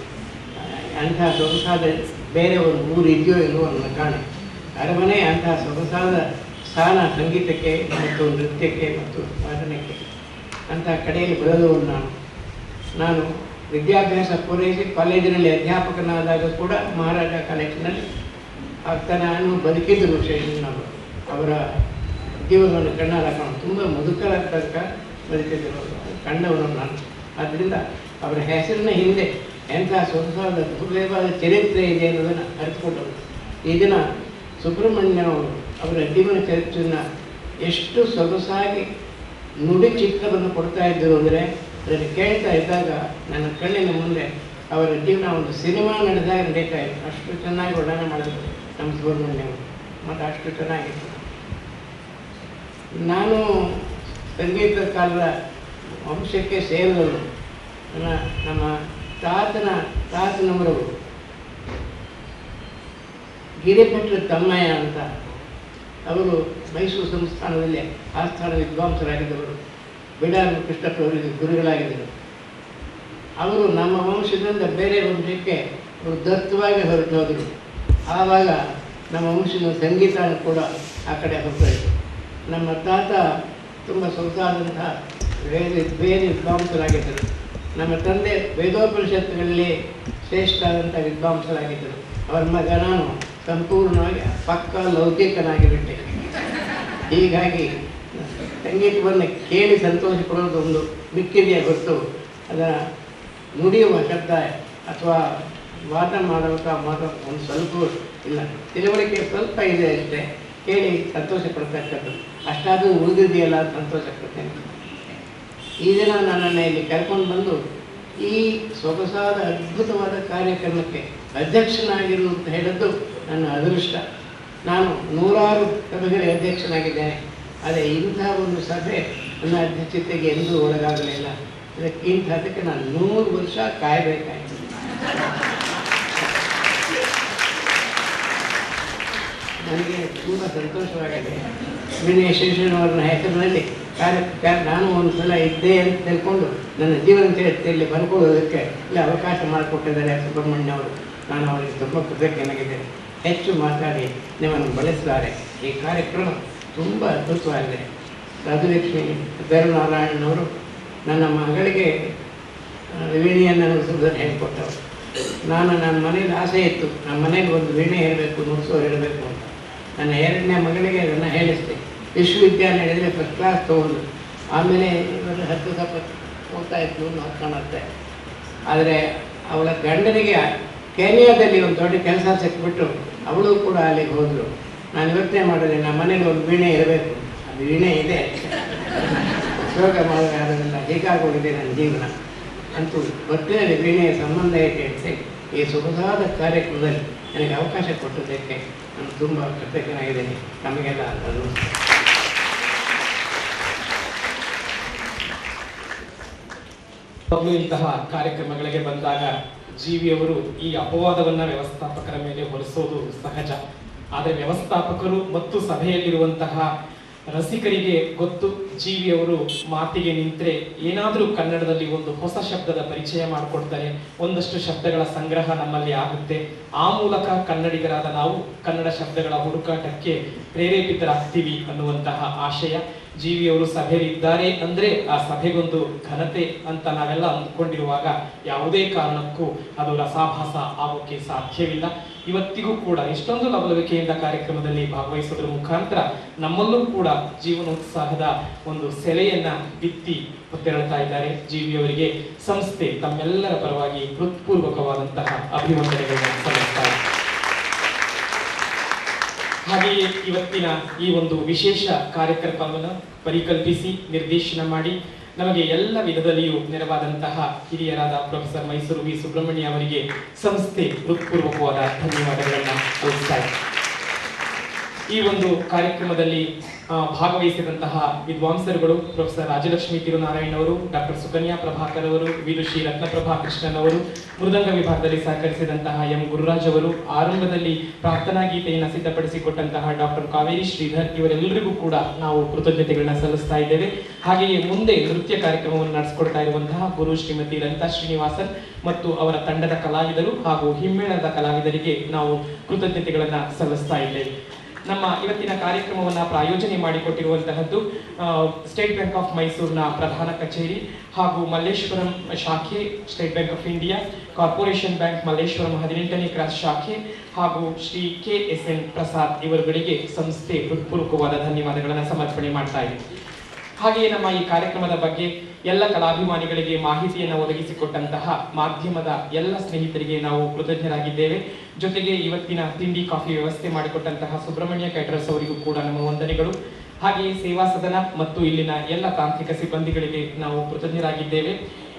ಅಂಥ ಸೊಗಸಾದ ಬೇರೆ ಒಂದು ಊರು ಇದೆಯೋ ಇಲ್ಲವೋ ಅನ್ನೋ ಕಾಣೆ. ಅರಮನೆ ಅಂತಹ ಸೊಗಸಾದ ಸ್ಥಾನ ಸಂಗೀತಕ್ಕೆ ಮತ್ತು ನೃತ್ಯಕ್ಕೆ ಮತ್ತು ವಾದನಕ್ಕೆ. ಅಂತಹ ಕಡೆಯಲ್ಲಿ ಬೆಳೆದವನು ನಾನು ವಿದ್ಯಾಭ್ಯಾಸ ಪೂರೈಸಿ ಕಾಲೇಜಿನಲ್ಲಿ ಅಧ್ಯಾಪಕನಾದಾಗ ಕೂಡ ಮಹಾರಾಜ ಕಾಲೇಜಿನಲ್ಲಿ ನಾನು ಬದುಕಿದ್ದರು. ಶೇಷಣ್ಣವರು ಅವರ ಜೀವನವನ್ನು ಕಣ್ಣಾರ ಕಾಣು ತುಂಬ ಮುದುಕರ ತನಕ ಬದುಕಿದ್ದರು, ಕಂಡವನು ನಾನು. ಆದ್ದರಿಂದ ಅವರ ಹೆಸರಿನ ಹಿಂದೆ ಎಂಥ ಸೊಗಸಾದ ಭವ್ಯವಾದ ಚರಿತ್ರೆ ಇದೆ ಅನ್ನೋದನ್ನು ಅರಿತುಕೊಂಡವರು. ಈ ದಿನ ಸುಬ್ರಹ್ಮಣ್ಯಂ ಅವರ ಜೀವನ ಚರಿತ್ರೆಯನ್ನು ಎಷ್ಟು ಸೊಗಸಾಗಿ ನುಡಿ ಚಿತ್ರವನ್ನು ಕೊಡ್ತಾ ಇದ್ದರು ಅಂದರೆ, ಅದನ್ನು ಕೇಳ್ತಾ ಇದ್ದಾಗ ನನ್ನ ಕಣ್ಣಿನ ಮುಂದೆ ಅವರ ಜೀವನ ಒಂದು ಸಿನಿಮಾ ನಡೆದಾಗ ನಡೀತಾ ಇತ್ತು. ಅಷ್ಟು ಚೆನ್ನಾಗಿ ವರ್ಣನೆ ಮಾಡಿದ್ರು ನಮ್ಮ ಸುಬ್ರಹ್ಮಣ್ಯಂ, ಮತ್ತು ಅಷ್ಟು ಚೆನ್ನಾಗಿತ್ತು. ನಾನು ಸಂಗೀತಕಾರರ ವಂಶಕ್ಕೆ ಸೇರಿದವರು. ನಮ್ಮ ತಾತನವರು ಗಿರಿಭಟ್ರ ತಮ್ಮಯ್ಯ ಅಂತ, ಅವರು ಮೈಸೂರು ಸಂಸ್ಥಾನದಲ್ಲಿ ಆಸ್ಥಾನ ವಿದ್ವಾಂಸರಾಗಿದ್ದವರು. ಬಿಡಾರು ಕೃಷ್ಣಪ್ಪವರಿಗೆ ಗುರುಗಳಾಗಿದ್ದರು. ಅವರು ನಮ್ಮ ವಂಶದಿಂದ ಬೇರೆ ವಂಶಕ್ಕೆ ಅವರು ದತ್ತವಾಗಿ ಹೊರಟು ಹೋದರು. ಆವಾಗ ನಮ್ಮ ವಂಶದ ಸಂಗೀತ ಕೂಡ ಆ ಕಡೆ ಹೊರಟೋಯಿತು. ನಮ್ಮ ತಾತ ತುಂಬ ಸೊಗಸಾದಂತಹ ಬೇರೆ ವಿದ್ವಾಂಸರಾಗಿದ್ದರು. ನಮ್ಮ ತಂದೆ ವೇದೋಪನಿಷತ್ತುಗಳಲ್ಲಿ ಶ್ರೇಷ್ಠವಾದಂಥ ವಿದ್ವಾಂಸರಾಗಿದ್ದರು. ಅವರ ಮಗ ನಾನು ಸಂಪೂರ್ಣವಾಗಿ ಪಕ್ಕ ಲೌಕಿಕನಾಗಿಬಿಟ್ಟೆ. ಹೀಗಾಗಿ ಸಂಗೀತವನ್ನು ಕೇಳಿ ಸಂತೋಷ ಪಡೋದು ಒಂದು ಮಿಕ್ಕಿದೆಯೇ ಹೊರತು ಅದರ ನುಡಿಯುವ ಶಬ್ದ ಅಥವಾ ವಾದ ಮಾಡುವಂಥ ಮಾತು ಒಂದು ಸ್ವಲ್ಪ ಇಲ್ಲ. ತಿಳುವಳಿಕೆ ಸ್ವಲ್ಪ ಇದೆ ಅಷ್ಟೇ. ಕೇಳಿ ಸಂತೋಷ ಪಡ್ತಕ್ಕದ್ದು. ಅಷ್ಟಾದರೂ ಉಳಿದಿದೆಯಲ್ಲ ಸಂತೋಷ ಪಡ್ತೇನೆ. ಈ ದಿನ ನನ್ನನ್ನು ಇಲ್ಲಿ ಕರ್ಕೊಂಡು ಬಂದು ಈ ಸೊಗಸಾದ ಅದ್ಭುತವಾದ ಕಾರ್ಯಕ್ರಮಕ್ಕೆ ಅಧ್ಯಕ್ಷನಾಗಿರು ಅಂತ ಹೇಳಿದ್ದು ನನ್ನ ಅದೃಷ್ಟ. ನಾನು 100 ಸಭೆಗಳಿಗೆ ಅಧ್ಯಕ್ಷನಾಗಿದ್ದೇನೆ, ಆದರೆ ಇಂಥ ಒಂದು ಸಭೆ ನನ್ನ ಅಧ್ಯಕ್ಷತೆಗೆ ಎಂದೂ ಒಳಗಾಗಲಿಲ್ಲ. ಅದಕ್ಕೆ ನಾನು 100 ವರ್ಷ ಕಾಯಬೇಕಾಯಿತು. ನನಗೆ ತುಂಬ ಸಂತೋಷವಾಗಿದೆ. ವಿನಯ ಶೇಷಣ್ಣವರ ಹೆಸರಿನಲ್ಲಿ ನಾನು ಒಂದು ಸಲ ಇದ್ದೆ ಅಂತ ತಿಳ್ಕೊಂಡು ನನ್ನ ಜೀವನ ಚರಿತ್ರೆಯಲ್ಲಿ ಬರ್ಕೊಳ್ಳೋದಕ್ಕೆ ಇಲ್ಲಿ ಅವಕಾಶ ಮಾಡಿಕೊಟ್ಟಿದ್ದಾರೆ ಸುಬ್ರಹ್ಮಣ್ಯ ಅವರು. ನಾನು ಅವರಿಗೆ ತುಂಬ ಕೃತಜ್ಞನಾಗಿದ್ದೇನೆ. ಹೆಚ್ಚು ಮಾತಾಡಿ ನಿಮ್ಮನ್ನು ಬಳಸಿದ್ದಾರೆ. ಈ ಕಾರ್ಯಕ್ರಮ ತುಂಬ ಅದ್ಭುತವಾಗಿದೆ. ರಾಜಲಕ್ಷ್ಮಿ ಧರ್ಮನಾರಾಯಣನವರು ನನ್ನ ಮಗಳಿಗೆ ವೀಣೆಯನ್ನು ನುಡಿಸೋದನ್ನು ಹೇಳಿಕೊಟ್ಟವರು. ನನ್ನ ಮನೇಲಿ ಆಸೆ ಇತ್ತು, ನಮ್ಮ ಮನೇಲಿ ಒಂದು ವೀಣೆ ಇರಬೇಕು, ನುಡಿಸೋ ಇರಬೇಕು ಅಂತ. ನನ್ನ 2ನೇ ಮಗಳಿಗೆ ಅದನ್ನು ಹೇಳಿಸ್ದೆ. ವಿಶ್ವವಿದ್ಯಾನಿಲಯದಲ್ಲಿ ಫಸ್ಟ್ ಕ್ಲಾಸ್ ತೊಗೊಂಡು, ಆಮೇಲೆ ಇವರು 10 ಓದ್ತಾ ಇತ್ತು, ಕಾಣುತ್ತೆ. ಆದರೆ ಅವಳ ಗಂಡನಿಗೆ ಕೆನಿಯಾದಲ್ಲಿ ಒಂದು ದೊಡ್ಡ ಕೆಲಸ ಸಿಕ್ಬಿಟ್ಟು ಅವಳು ಕೂಡ ಅಲ್ಲಿಗೆ ಹೋದರು. ನಾನು ಯೋಚನೆ ಮಾಡಿದೆ, ನಮ್ಮ ಮನೇಲಿ ಒಂದು ವೀಣೆ ಇರಬೇಕು. ಅದು ವೀಣೆ ಇದೆ, ಉಪಯೋಗ ಮಾಡೋದಾಗಲಿಲ್ಲ. ಹೀಗಾಗೋಗಿದೆ ನನ್ನ ಜೀವನ. ಅಂತೂ ಒಟ್ಟಿನಲ್ಲಿ ವೀಣೆಯ ಸಂಬಂಧ ಇಟ್ಟು ಈ ಸೊಗಸಾದ ಕಾರ್ಯಕ್ರಮದಲ್ಲಿ ನನಗೆ ಅವಕಾಶ ಕೊಟ್ಟದ್ದಕ್ಕೆ ನಾನು ತುಂಬ ಕೃತಜ್ಞನಾಗಿದ್ದೇನೆ. ನಮಗೆಲ್ಲ ಅದು ಇಂತಹ ಕಾರ್ಯಕ್ರಮಗಳಿಗೆ ಬಂದಾಗ ಜೀವಿಯವರು ಈ ಅಪವಾದವನ್ನ ವ್ಯವಸ್ಥಾಪಕರ ಮೇಲೆ ಹೊರಿಸೋದು ಸಹಜ. ಆದರೆ ವ್ಯವಸ್ಥಾಪಕರು ಮತ್ತು ಸಭೆಯಲ್ಲಿರುವಂತಹ ರಸಿಕರಿಗೆ ಗೊತ್ತು, ಜೀವಿಯವರು ಮಾತಿಗೆ ನಿಂತರೆ ಏನಾದರೂ ಕನ್ನಡದಲ್ಲಿ ಒಂದು ಹೊಸ ಶಬ್ದದ ಪರಿಚಯ ಮಾಡಿಕೊಡ್ತಾರೆ, ಒಂದಷ್ಟು ಶಬ್ದಗಳ ಸಂಗ್ರಹ ನಮ್ಮಲ್ಲಿ ಆಗುತ್ತೆ. ಆ ಮೂಲಕ ಕನ್ನಡಿಗರಾದ ನಾವು ಕನ್ನಡ ಶಬ್ದಗಳ ಹುಡುಕಾಟಕ್ಕೆ ಪ್ರೇರೇಪಿತರಾಗ್ತೀವಿ ಅನ್ನುವಂತಹ ಆಶಯ. ಜೀವಿಯವರು ಸಭೆಯಲ್ಲಿ ಇದ್ದಾರೆ ಅಂದ್ರೆ ಆ ಸಭೆಗೊಂದು ಘನತೆ ಅಂತ ನಾವೆಲ್ಲ ಅಂದ್ಕೊಂಡಿರುವಾಗ ಯಾವುದೇ ಕಾರಣಕ್ಕೂ ಅದು ರಸಾಭಾಸ ಆಗೋಕೆ ಸಾಧ್ಯವಿಲ್ಲ. ಇವತ್ತಿಗೂ ಕೂಡ ಇಷ್ಟೊಂದು ಲವಲವಿಕೆಯಿಂದ ಕಾರ್ಯಕ್ರಮದಲ್ಲಿ ಭಾಗವಹಿಸೋದ್ರ ಮುಖಾಂತರ ನಮ್ಮಲ್ಲೂ ಕೂಡ ಜೀವನೋತ್ಸಾಹದ ಒಂದು ಸೆಲೆಯನ್ನ ಬಿತ್ತಿ ತೆರಳ್ತಾ ಇದ್ದಾರೆ. ಜೀವಿಯವರಿಗೆ ಸಂಸ್ಥೆ ತಮ್ಮೆಲ್ಲರ ಪರವಾಗಿ ಹೃತ್ಪೂರ್ವಕವಾದಂತಹ ಅಭಿವಂದನೆಗಳನ್ನು ಸಲ್ಲಿಸ್ತಾರೆ. ಹಾಗೆಯೇ ಇವತ್ತಿನ ಈ ಒಂದು ವಿಶೇಷ ಕಾರ್ಯಕ್ರಮವನ್ನು ಪರಿಕಲ್ಪಿಸಿ ನಿರ್ದೇಶನ ಮಾಡಿ ನಮಗೆ ಎಲ್ಲ ವಿಧದಲ್ಲಿಯೂ ನೆರವಾದಂತಹ ಹಿರಿಯರಾದ ಪ್ರೊಫೆಸರ್ ಮೈಸೂರು ವಿ ಸುಬ್ರಹ್ಮಣ್ಯ ಅವರಿಗೆ ಸಂಸ್ಥೆ ಹೃತ್ಪೂರ್ವಕವಾದ ಧನ್ಯವಾದಗಳನ್ನು ಸಲ್ಲಿಸ್ತಾರೆ. ಈ ಒಂದು ಕಾರ್ಯಕ್ರಮದಲ್ಲಿ ಭಾಗವಹಿಸಿದಂತಹ ವಿದ್ವಾಂಸರುಗಳು ಪ್ರೊಫೆಸರ್ ರಾಜಲಕ್ಷ್ಮಿ ತಿರುನಾರಾಯಣ್ ಅವರು, ಡಾಕ್ಟರ್ ಸುಕನ್ಯಾ ಪ್ರಭಾಕರ್ ಅವರು, ವಿದುಷಿ ರತ್ನಪ್ರಭಾ ಕೃಷ್ಣನ್ ಅವರು, ಮೃದಂಗ ವಿಭಾಗದಲ್ಲಿ ಸಹಕರಿಸಿದಂತಹ ಎಂ ಗುರುರಾಜ್ ಅವರು, ಆರಂಭದಲ್ಲಿ ಪ್ರಾರ್ಥನಾ ಗೀತೆಯನ್ನು ಸಿದ್ಧಪಡಿಸಿಕೊಟ್ಟಂತಹ ಡಾಕ್ಟರ್ ಕಾವೇರಿ ಶ್ರೀಧರ್, ಇವರೆಲ್ಲರಿಗೂ ಕೂಡ ನಾವು ಕೃತಜ್ಞತೆಗಳನ್ನ ಸಲ್ಲಿಸ್ತಾ ಇದ್ದೇವೆ. ಹಾಗೆಯೇ ಮುಂದೆ ನೃತ್ಯ ಕಾರ್ಯಕ್ರಮವನ್ನು ನಡೆಸಿಕೊಡ್ತಾ ಇರುವಂತಹ ಗುರು ಶ್ರೀಮತಿ ಲಲಿತಾ ಶ್ರೀನಿವಾಸನ್ ಮತ್ತು ಅವರ ತಂಡದ ಕಲಾವಿದರು ಹಾಗೂ ಹಿಮ್ಮೇಳದ ಕಲಾವಿದರಿಗೆ ನಾವು ಕೃತಜ್ಞತೆಗಳನ್ನ ಸಲ್ಲಿಸ್ತಾ ಇದ್ದೇವೆ. ನಮ್ಮ ಇವತ್ತಿನ ಕಾರ್ಯಕ್ರಮವನ್ನು ಪ್ರಾಯೋಜನೆ ಮಾಡಿಕೊಟ್ಟಿರುವಂತಹದ್ದು ಸ್ಟೇಟ್ ಬ್ಯಾಂಕ್ ಆಫ್ ಮೈಸೂರಿನ ಪ್ರಧಾನ ಕಚೇರಿ ಹಾಗೂ ಮಲ್ಲೇಶ್ವರಂ ಶಾಖೆ, state bank of India, corporation bank Malleshwaram 18ನೇ ಕ್ರಾಸ್ ಶಾಖೆ ಹಾಗೂ ಶ್ರೀ KSN ಪ್ರಸಾದ್ ಇವರುಗಳಿಗೆ ಸಂಸ್ಥೆ ಹೃತ್ಪೂರ್ವಕವಾದ ಧನ್ಯವಾದಗಳನ್ನು ಸಮರ್ಪಣೆ ಮಾಡ್ತಾ ಇದೆ. ಹಾಗೆಯೇ ನಮ್ಮ ಈ ಕಾರ್ಯಕ್ರಮದ ಬಗ್ಗೆ ಎಲ್ಲ ಕಲಾಭಿಮಾನಿಗಳಿಗೆ ಮಾಹಿತಿಯನ್ನು ಒದಗಿಸಿಕೊಟ್ಟಂತಹ ಮಾಧ್ಯಮದ ಎಲ್ಲ ಸ್ನೇಹಿತರಿಗೆ ನಾವು ಕೃತಜ್ಞರಾಗಿದ್ದೇವೆ. ಜೊತೆಗೆ ಇವತ್ತಿನ ತಿಂಡಿ ಕಾಫಿ ವ್ಯವಸ್ಥೆ ಮಾಡಿಕೊಟ್ಟಂತಹ ಸುಬ್ರಹ್ಮಣ್ಯ ಕ್ಯಾಟರರ್ಸ್ ಅವರಿಗೂ ಕೂಡ ನಮ್ಮ ವಂದನೆಗಳು. ಹಾಗೆಯೇ ಸೇವಾ ಸದನ ಮತ್ತು ಇಲ್ಲಿನ ಎಲ್ಲ ತಾಂತ್ರಿಕ ಸಿಬ್ಬಂದಿಗಳಿಗೆ ನಾವು ಕೃತಜ್ಞರಾಗಿದ್ದೇವೆ.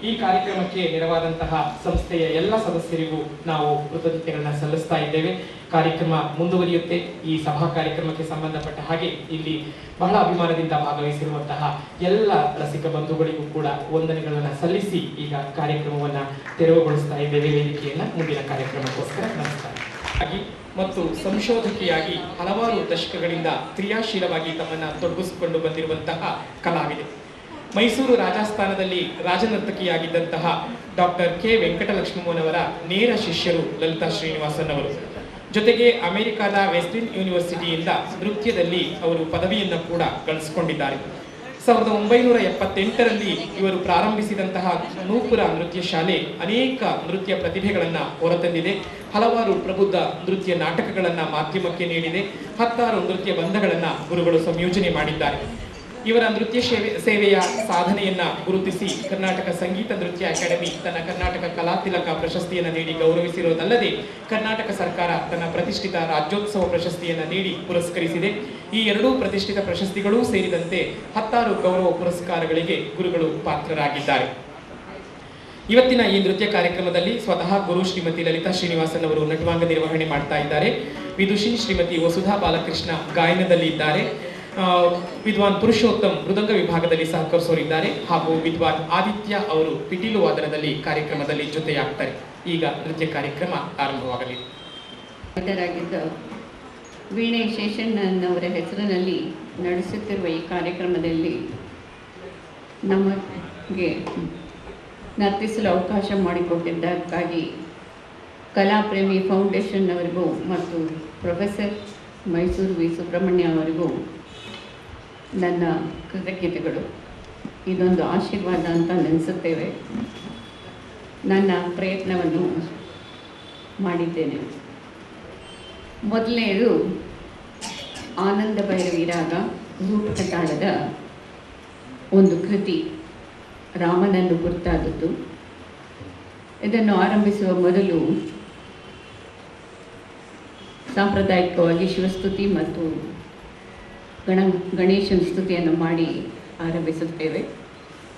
ಈ ಕಾರ್ಯಕ್ರಮಕ್ಕೆ ನೆರವಾದಂತಹ ಸಂಸ್ಥೆಯ ಎಲ್ಲ ಸದಸ್ಯರಿಗೂ ನಾವು ಕೃತಜ್ಞತೆಗಳನ್ನ ಸಲ್ಲಿಸ್ತಾ ಇದ್ದೇವೆ. ಕಾರ್ಯಕ್ರಮ ಮುಂದುವರಿಯುತ್ತೆ. ಈ ಸಭಾ ಕಾರ್ಯಕ್ರಮಕ್ಕೆ ಸಂಬಂಧಪಟ್ಟ ಹಾಗೆ ಇಲ್ಲಿ ಬಹಳ ಅಭಿಮಾನದಿಂದ ಭಾಗವಹಿಸಿರುವಂತಹ ಎಲ್ಲ ರಸಿಕ ಬಂಧುಗಳಿಗೂ ಕೂಡ ವಂದನೆಗಳನ್ನ ಸಲ್ಲಿಸಿ ಈಗ ಕಾರ್ಯಕ್ರಮವನ್ನ ತೆರವುಗೊಳಿಸ್ತಾ ಇದ್ದೇವೆ. ವೇದಿಕೆಯನ್ನ ಮುಂದಿನ ಕಾರ್ಯಕ್ರಮಕ್ಕೋಸ್ಕರ ನಮಸ್ಕಾರ. ಮತ್ತು ಸಂಶೋಧಕಿಯಾಗಿ ಹಲವಾರು ದಶಕಗಳಿಂದ ಕ್ರಿಯಾಶೀಲವಾಗಿ ತಮ್ಮನ್ನ ತೊಡಗಿಸಿಕೊಂಡು ಬಂದಿರುವಂತಹ ಕಲಾವಿದೆ. ಮೈಸೂರು ರಾಜಸ್ಥಾನದಲ್ಲಿ ರಾಜನರ್ತಕಿಯಾಗಿದ್ದಂತಹ ಡಾಕ್ಟರ್ K ವೆಂಕಟಲಕ್ಷ್ಮಮ್ಮನವರ ನೇರ ಶಿಷ್ಯರು ಲಲಿತಾ ಶ್ರೀನಿವಾಸನ್ ಅವರು. ಜೊತೆಗೆ ಅಮೆರಿಕದ ವೆಸ್ಟಿನ್ ಯೂನಿವರ್ಸಿಟಿಯಿಂದ ನೃತ್ಯದಲ್ಲಿ ಅವರು ಪದವಿಯನ್ನು ಕೂಡ ಗಳಿಸಿಕೊಂಡಿದ್ದಾರೆ. 1978ರಲ್ಲಿ ಇವರು ಪ್ರಾರಂಭಿಸಿದಂತಹ ನೂಪುರ ನೃತ್ಯ ಶಾಲೆ ಅನೇಕ ನೃತ್ಯ ಪ್ರತಿಭೆಗಳನ್ನು ಹೊರತಂದಿದೆ. ಹಲವಾರು ಪ್ರಬುದ್ಧ ನೃತ್ಯ ನಾಟಕಗಳನ್ನು ಮಾಧ್ಯಮಕ್ಕೆ ನೀಡಿದೆ. 10 ನೃತ್ಯ ಬಂಧಗಳನ್ನು ಗುರುಗಳು ಸಂಯೋಜನೆ ಮಾಡಿದ್ದಾರೆ. ಇವರ ನೃತ್ಯ ಸೇವೆಯ ಸಾಧನೆಯನ್ನ ಗುರುತಿಸಿ ಕರ್ನಾಟಕ ಸಂಗೀತ ನೃತ್ಯ ಅಕಾಡೆಮಿ ತನ್ನ ಕರ್ನಾಟಕ ಕಲಾ ತಿಲಕ ಪ್ರಶಸ್ತಿಯನ್ನು ನೀಡಿ ಗೌರವಿಸಿರುವುದಲ್ಲದೆ ಕರ್ನಾಟಕ ಸರ್ಕಾರ ತನ್ನ ಪ್ರತಿಷ್ಠಿತ ರಾಜ್ಯೋತ್ಸವ ಪ್ರಶಸ್ತಿಯನ್ನು ನೀಡಿ ಪುರಸ್ಕರಿಸಿದೆ. ಈ ಎರಡೂ ಪ್ರತಿಷ್ಠಿತ ಪ್ರಶಸ್ತಿಗಳು ಸೇರಿದಂತೆ 10 ಗೌರವ ಪುರಸ್ಕಾರಗಳಿಗೆ ಗುರುಗಳು ಪಾತ್ರರಾಗಿದ್ದಾರೆ. ಇವತ್ತಿನ ಈ ನೃತ್ಯ ಕಾರ್ಯಕ್ರಮದಲ್ಲಿ ಸ್ವತಃ ಗುರು ಶ್ರೀಮತಿ ಲಲಿತಾ ಶ್ರೀನಿವಾಸನ್ ಅವರು ನಟವಾಂಗ ನಿರ್ವಹಣೆ ಮಾಡ್ತಾ ಇದ್ದಾರೆ. ವಿದುಷಿ ಶ್ರೀಮತಿ ವಸುಧಾ ಬಾಲಕೃಷ್ಣ ಗಾಯನದಲ್ಲಿ ಇದ್ದಾರೆ. ವಿದ್ವಾನ್ ಪುರುಷೋತ್ತಮ್ ಮೃದಂಗ ವಿಭಾಗದಲ್ಲಿ ಸಹಕರಿಸೋರಿದ್ದಾರೆ ಹಾಗೂ ವಿದ್ವಾನ್ ಆದಿತ್ಯ ಅವರು ಪಿಟೀಲು ವಾದನದಲ್ಲಿ ಕಾರ್ಯಕ್ರಮದಲ್ಲಿ ಜೊತೆಯಾಗ್ತಾರೆ. ಈಗ ನೃತ್ಯ ಕಾರ್ಯಕ್ರಮ ಆರಂಭವಾಗಲಿದೆ. ವೀಣೆ ಶೇಷಣ್ಣನವರ ಹೆಸರಿನಲ್ಲಿ ನಡೆಸುತ್ತಿರುವ ಈ ಕಾರ್ಯಕ್ರಮದಲ್ಲಿ ನಮಗೆ ನರ್ತಿಸಲು ಅವಕಾಶ ಮಾಡಿಕೊಟ್ಟಿದ್ದಕ್ಕಾಗಿ ಕಲಾಪ್ರೇಮಿ ಫೌಂಡೇಶನ್ ಅವರಿಗೂ ಮತ್ತು ಪ್ರೊಫೆಸರ್ ಮೈಸೂರು ವಿ ಸುಬ್ರಹ್ಮಣ್ಯ ಅವರಿಗೂ ನನ್ನ ಕೃತಜ್ಞತೆಗಳು. ಇದೊಂದು ಆಶೀರ್ವಾದ ಅಂತ ನೆನೆಸುತ್ತೇವೆ. ನನ್ನ ಪ್ರಯತ್ನವನ್ನು ಮಾಡಿದ್ದೇನೆ. ಮೊದಲನೆಯದು ಆನಂದ ಭೈರವಿ ರಾಗ ರೂಪಕ ತಾಳದ ಒಂದು ಕೃತಿ, ರಾಮನನ್ನು ಕುರಿತಾದದ್ದು. ಇದನ್ನು ಆರಂಭಿಸುವ ಮೊದಲು ಸಾಂಪ್ರದಾಯಿಕವಾಗಿ ಶಿವಸ್ತುತಿ ಮತ್ತು ಗಣೇಶನ ಸ್ತುತಿಯನ್ನು ಮಾಡಿ ಆರಂಭಿಸುತ್ತೇವೆ.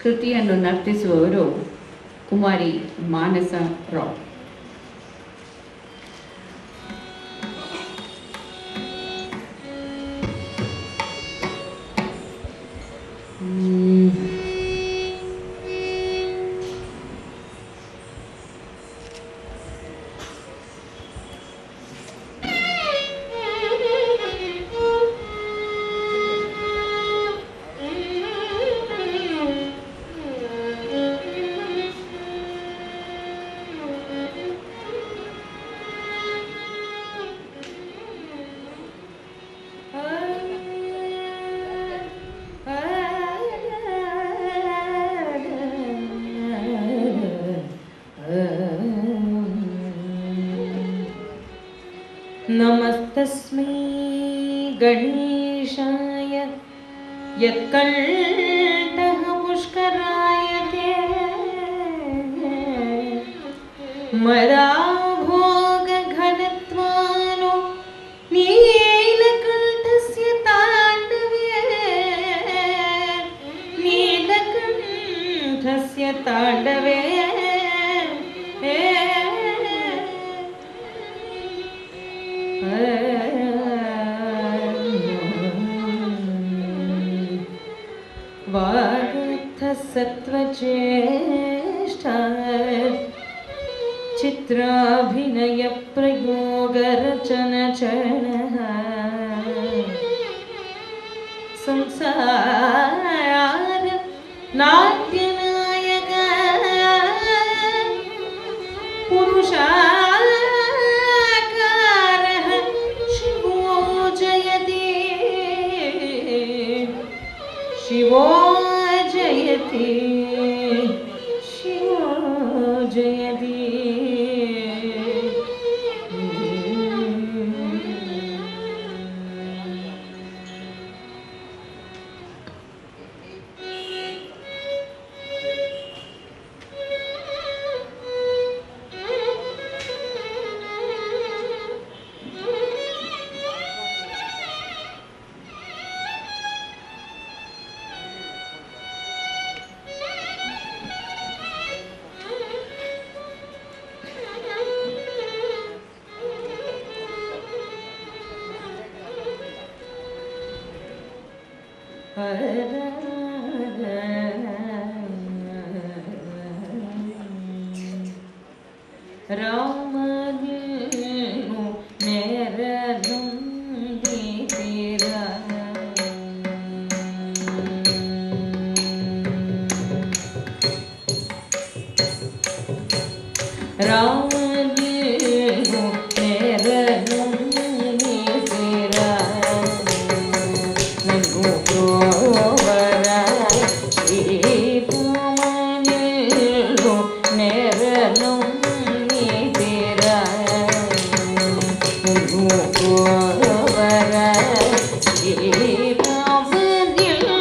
ಕೃತಿಯನ್ನು ನರ್ತಿಸುವವರು ಕುಮಾರಿ ಮಾನಸ ರಾವ್. नमस्तस्मै गणेशाय यत्कण्ठः पुष्करायते मदाभोगघनत्वानो नीलकण्ठस्य ताण्डवे नीलकण्ठस्य ताण्डवे सत्वचेष्टा चित्राभिनय प्रयोग रचन चरणः संसार नाट्यनायक पुरुषाकारः शिवो जयति शिवो जयति शिवो जयति ರಾಮನು ನೆರನುಂದಿರ ರಾಮನು ನೆರನುಂದಿರ ನಗು ಪ್ರೋವರ ಶ್ರೀರಾಮನು ನೆರನು ಶ್ರೀರಾಮನಿಲ್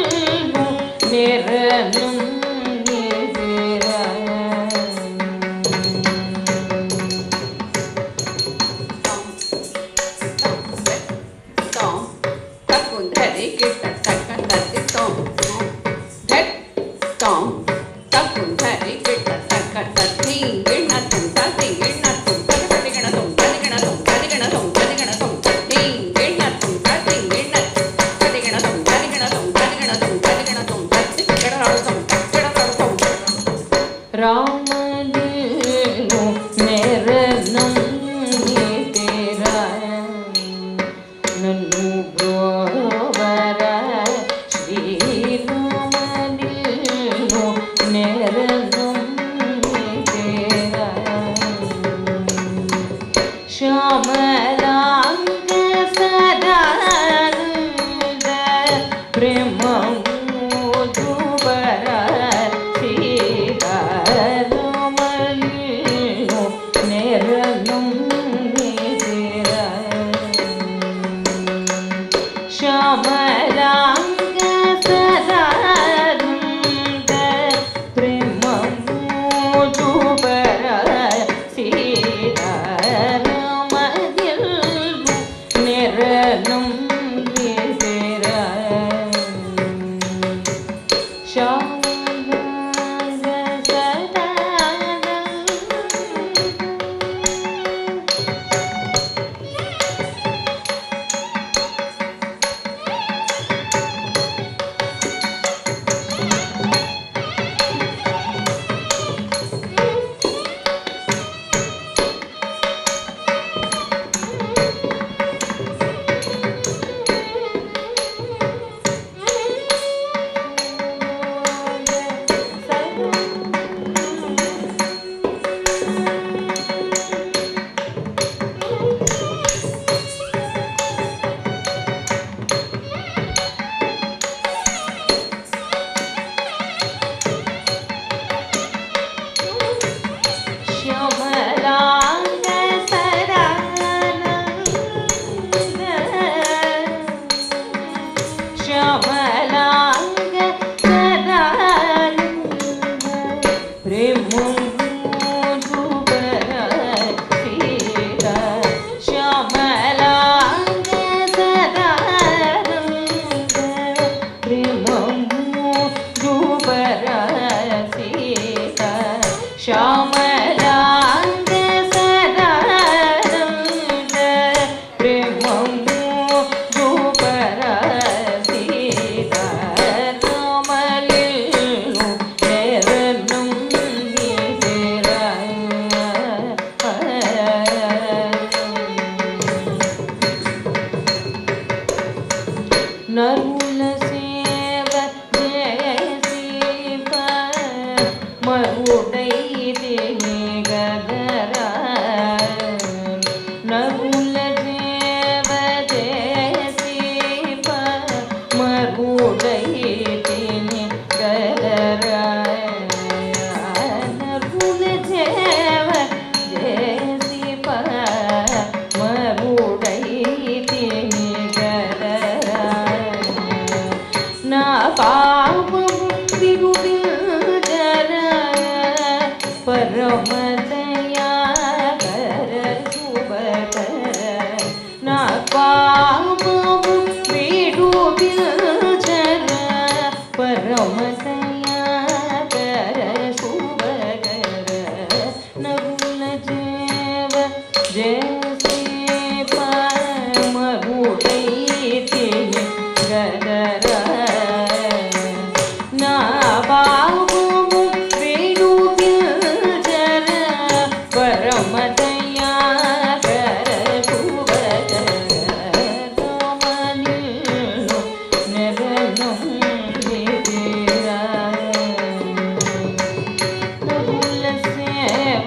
नरुल सेव जयसीप मरुडैदिनि गदर नरुल सेव जयसीप मरुडैदिनि गदर नरुल सेव जयसीप मरुडैदिनि गदर ना पाप विरुबिजर परमदया कर शुभकर ना पाप विरुबिजर परमदया कर शुभकर नरुल जेव जैसे मरुडैदिनि गदर ना बाबु वेणुबिजर परमदया कर शुभकर रामनिल्नु नेरनं विधिरा नरुल सेव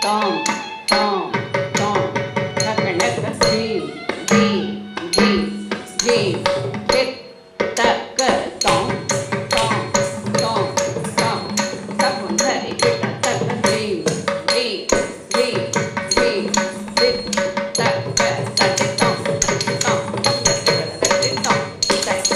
tom tom tom taka naka dream dream dream dream tik taka tom tom tom tom sapun thari kita taka dream dream dream dream tik taka taki tom tom taki tom taki tom taki tom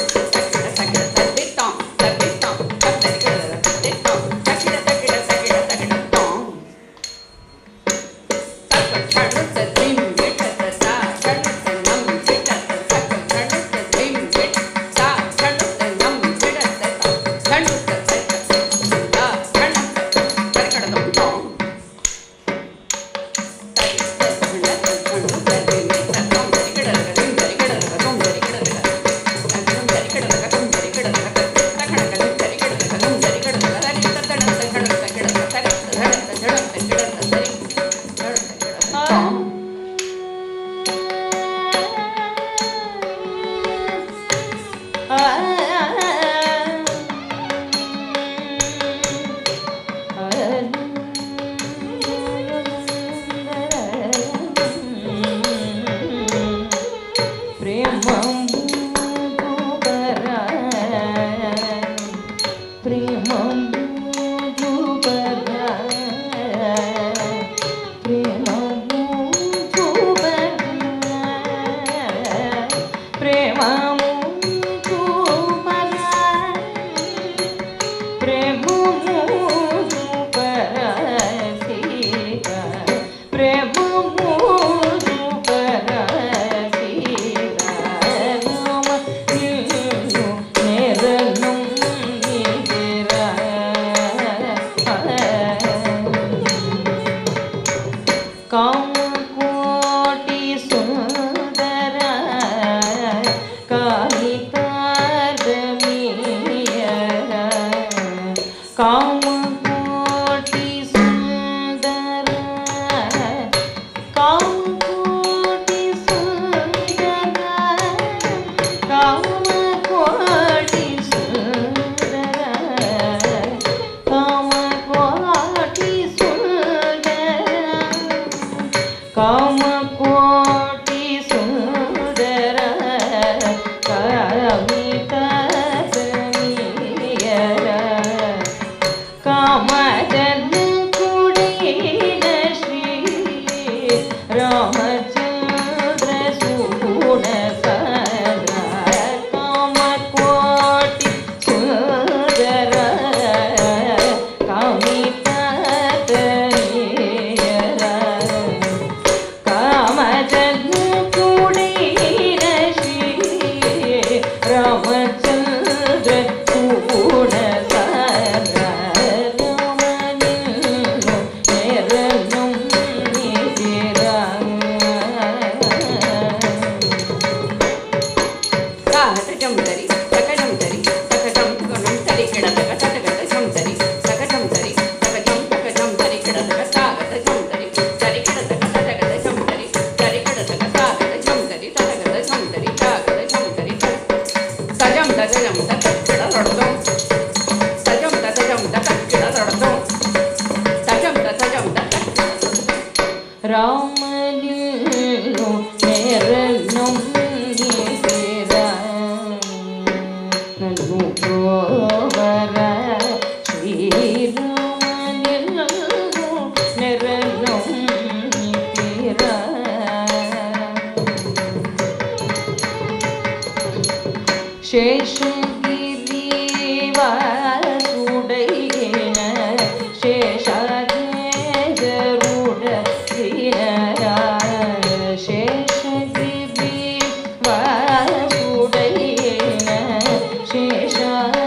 Rama ರಾಮನಿಲ್ಲು ನೆರನಂ ನೀತಿರ ನಲ್ಲು ಗೋವರ ಶ್ರೀರಾಮನಿಲ್ಲು ನೆರನಂ ನೀತಿರ ಶೇಷಗಿರಿ ವಾಸುಡೈನ ಶೇಷಾದೇಜರುಡ ದಿನರ ಶೇಷಗಿರಿ ವಾಸುಡೈನ ಶೇಷಾದೇಜರುಡ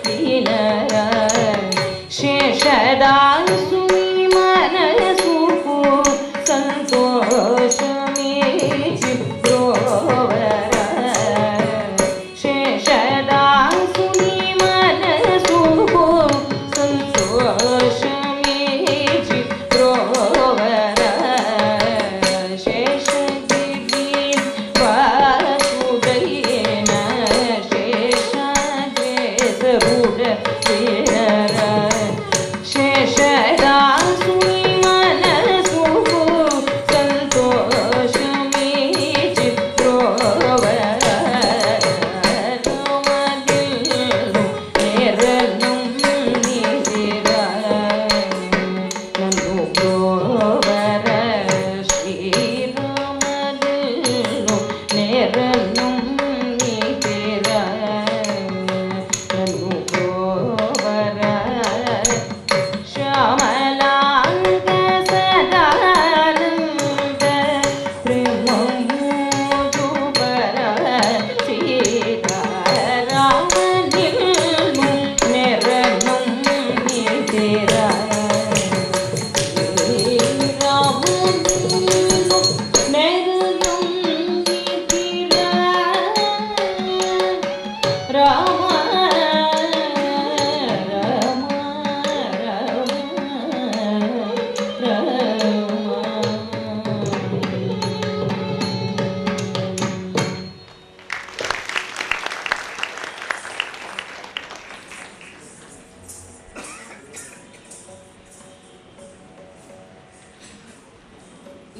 ದಿನರ ಶೇಷದಾಸು ಮನಸು ಸಂತೋಷಮೇ ಚಿತ್ರೋವರ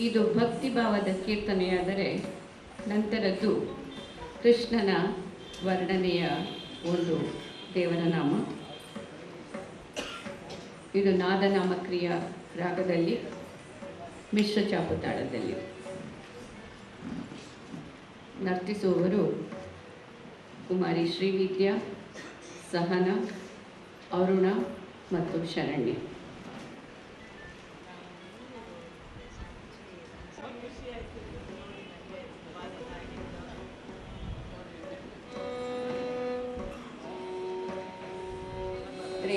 ಇದು ಭಕ್ತಿಭಾವದ ಕೀರ್ತನೆಯಾದರೆ ನಂತರದ್ದು ಕೃಷ್ಣನ ವರ್ಣನೆಯ ಒಂದು ದೇವರ ನಾಮ. ಇದು ನಾದನಾಮಕ್ರಿಯ ರಾಗದಲ್ಲಿ ಮಿಶ್ರ ಚಾಪುತಾಳದಲ್ಲಿ. ನರ್ತಿಸುವವರು ಕುಮಾರಿ ಶ್ರೀವಿದ್ಯಾ, ಸಹನ, ಅರುಣ ಮತ್ತು ಶರಣ್ಯ.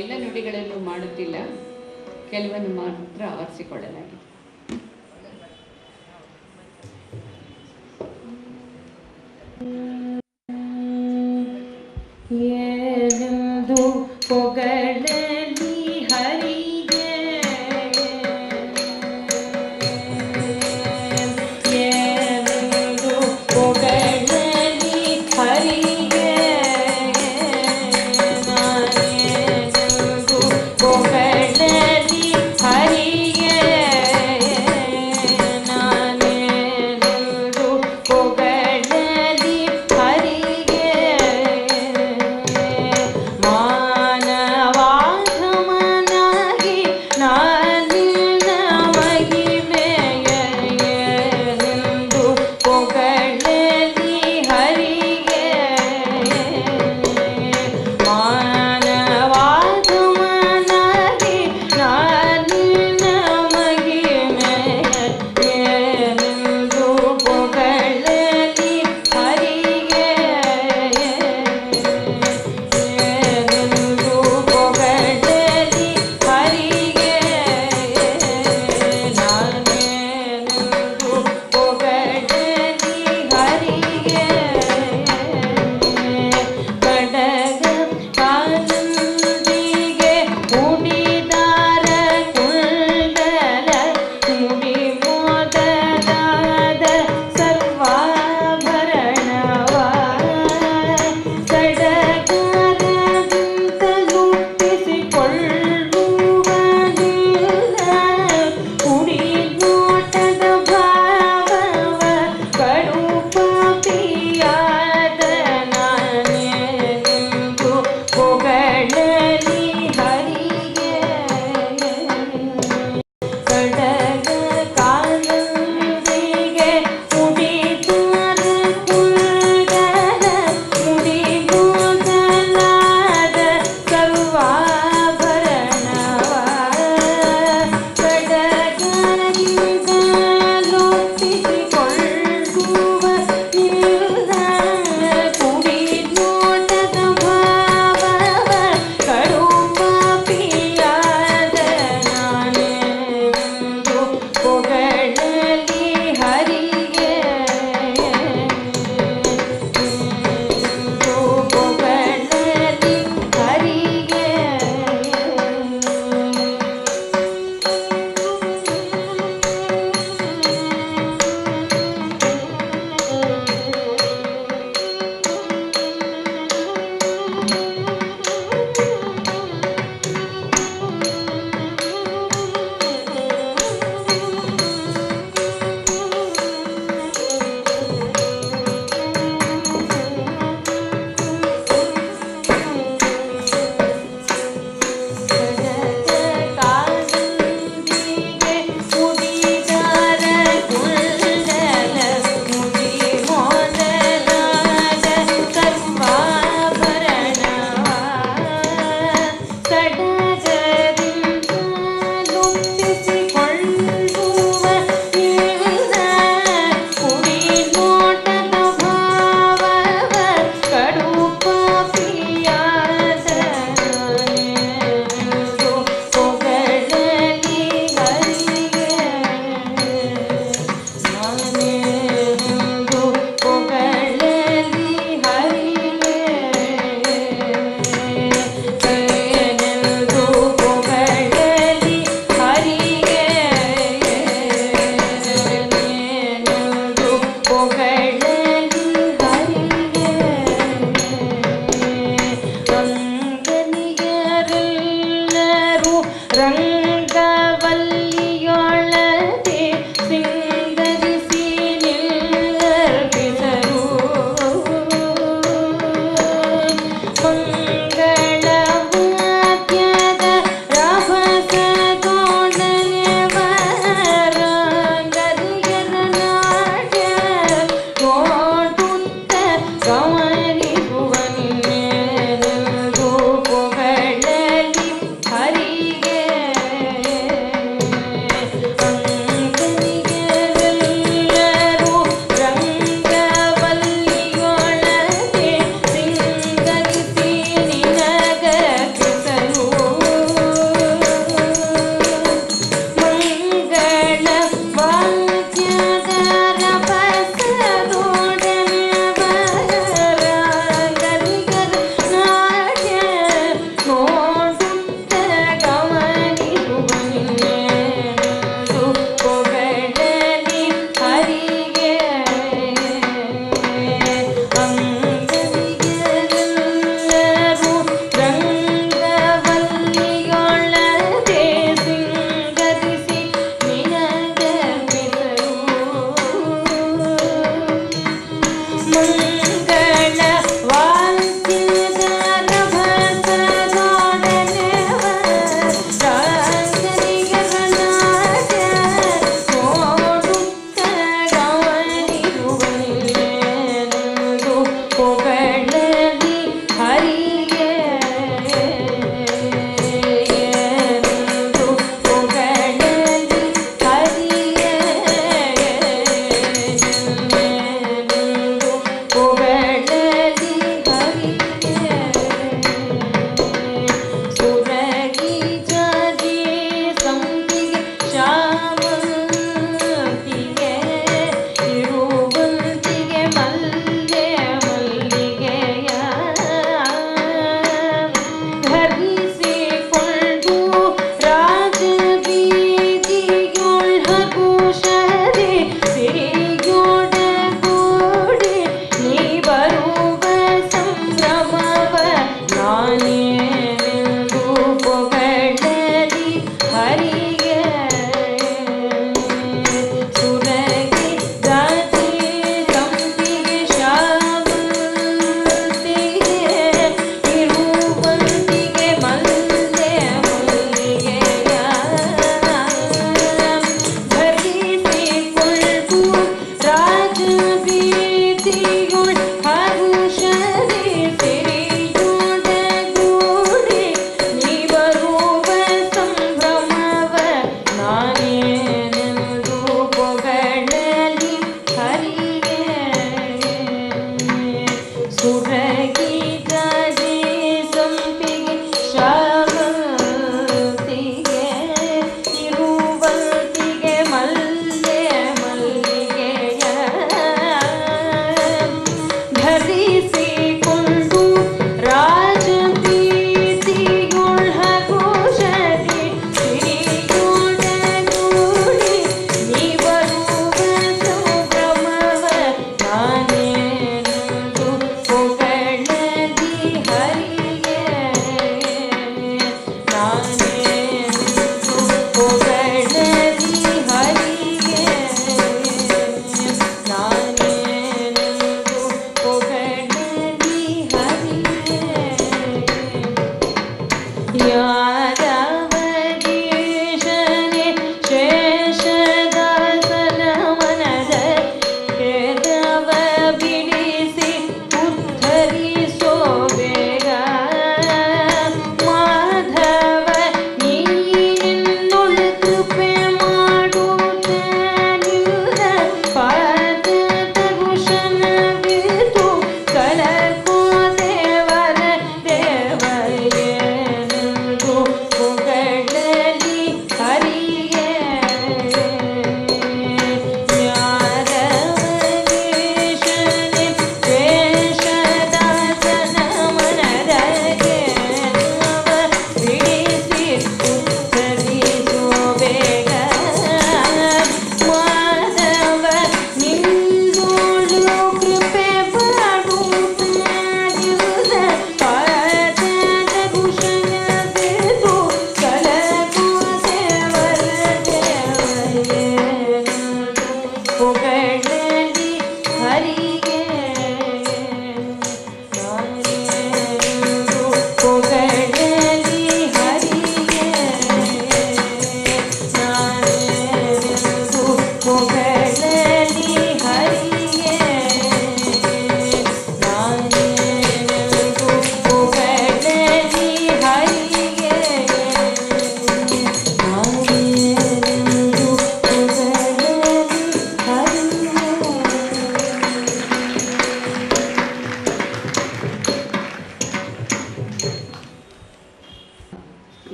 ಎಲ್ಲ ನುಡಿಗಳನ್ನು ಮಾಡುತ್ತಿಲ್ಲ, ಕೆಲವನ್ನು ಮಾತ್ರ ಆರಿಸಿಕೊಳ್ಳಲಾಗಿದೆ. ಏನೆಂದು ಪೊಗಳಲಿ ಹರಿಗೆ, ಏನೆಂದು ಪೊಗಳಲಿ ಹರಿಗೆ, ನಾನೇನೆಂದು ಪೊಗಳಲಿ ಹರಿಗೆ,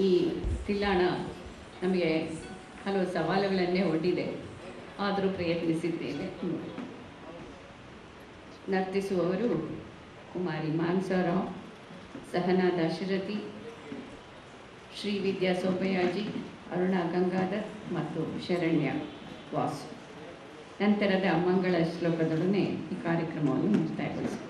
ಈ ತಿಲ್ಲಾಣ ನಮಗೆ ಹಲವು ಸವಾಲುಗಳನ್ನೇ ಒಡ್ಡಿದೆ, ಆದರೂ ಪ್ರಯತ್ನಿಸಿದ್ದೇನೆ. ನರ್ತಿಸುವವರು ಕುಮಾರಿ ಮಾನ್ಸಾರಾವ್, ಸಹನಾ ದಾಶರಥಿ, ಶ್ರೀವಿದ್ಯಾ ಸೋಮಯಾಜಿ, ಅರುಣಾ ಗಂಗಾಧರ್ ಮತ್ತು ಶರಣ್ಯ ವಾಸು. ನಂತರದ ಮಂಗಳ ಶ್ಲೋಕದೊಡನೆ ಈ ಕಾರ್ಯಕ್ರಮವನ್ನು ಮುಕ್ತಾಯಗೊಳಿಸುತ್ತೇವೆ.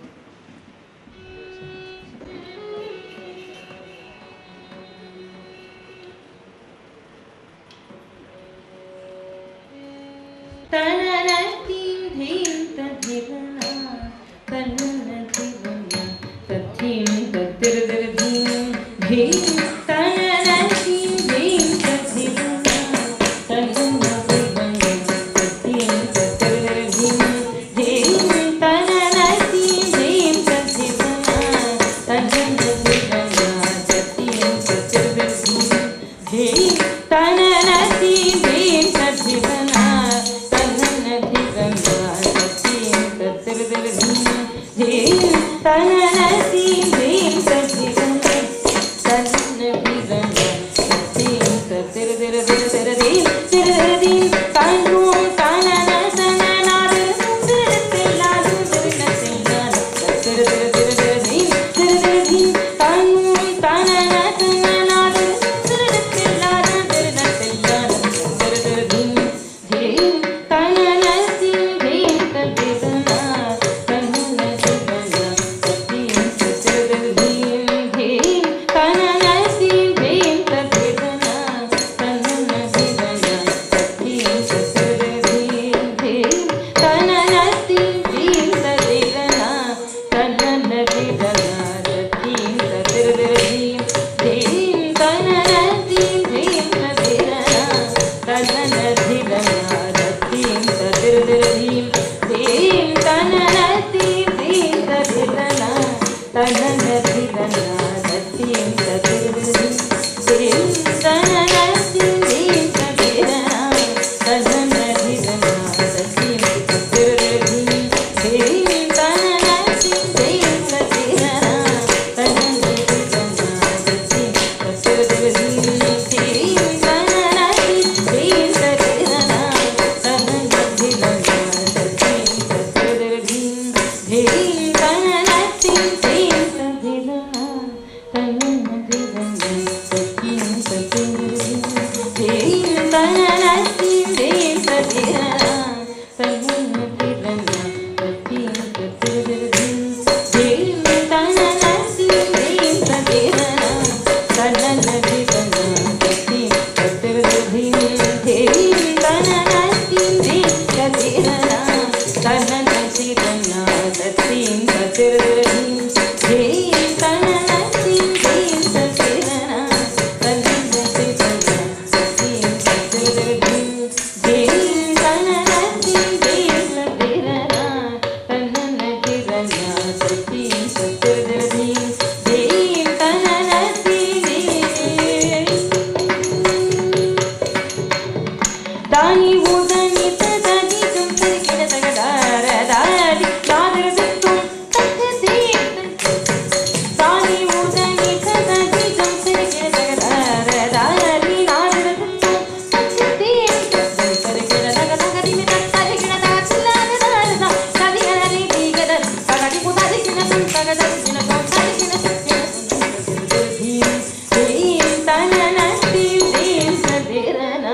ಧೀಂ ತನನ ಧೀಂ ಧೀಂ ಸದಿರನ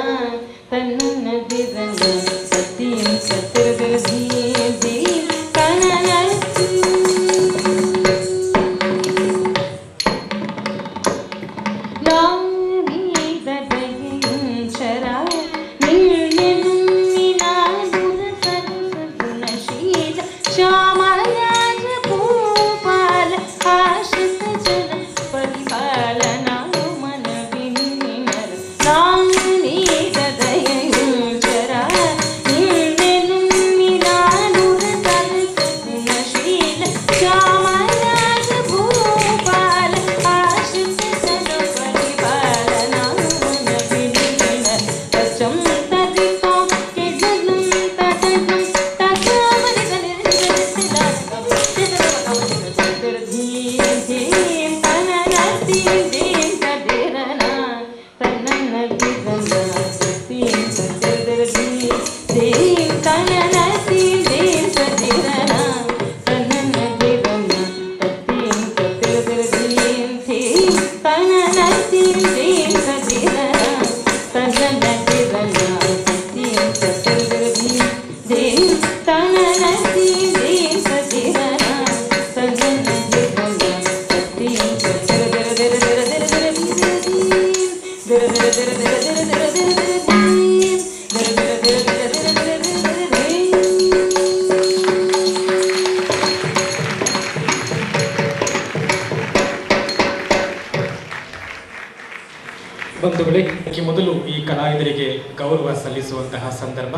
ಕಲಾವಿದರಿಗೆ ಗೌರವ ಸಲ್ಲಿಸುವಂತಹ ಸಂದರ್ಭ.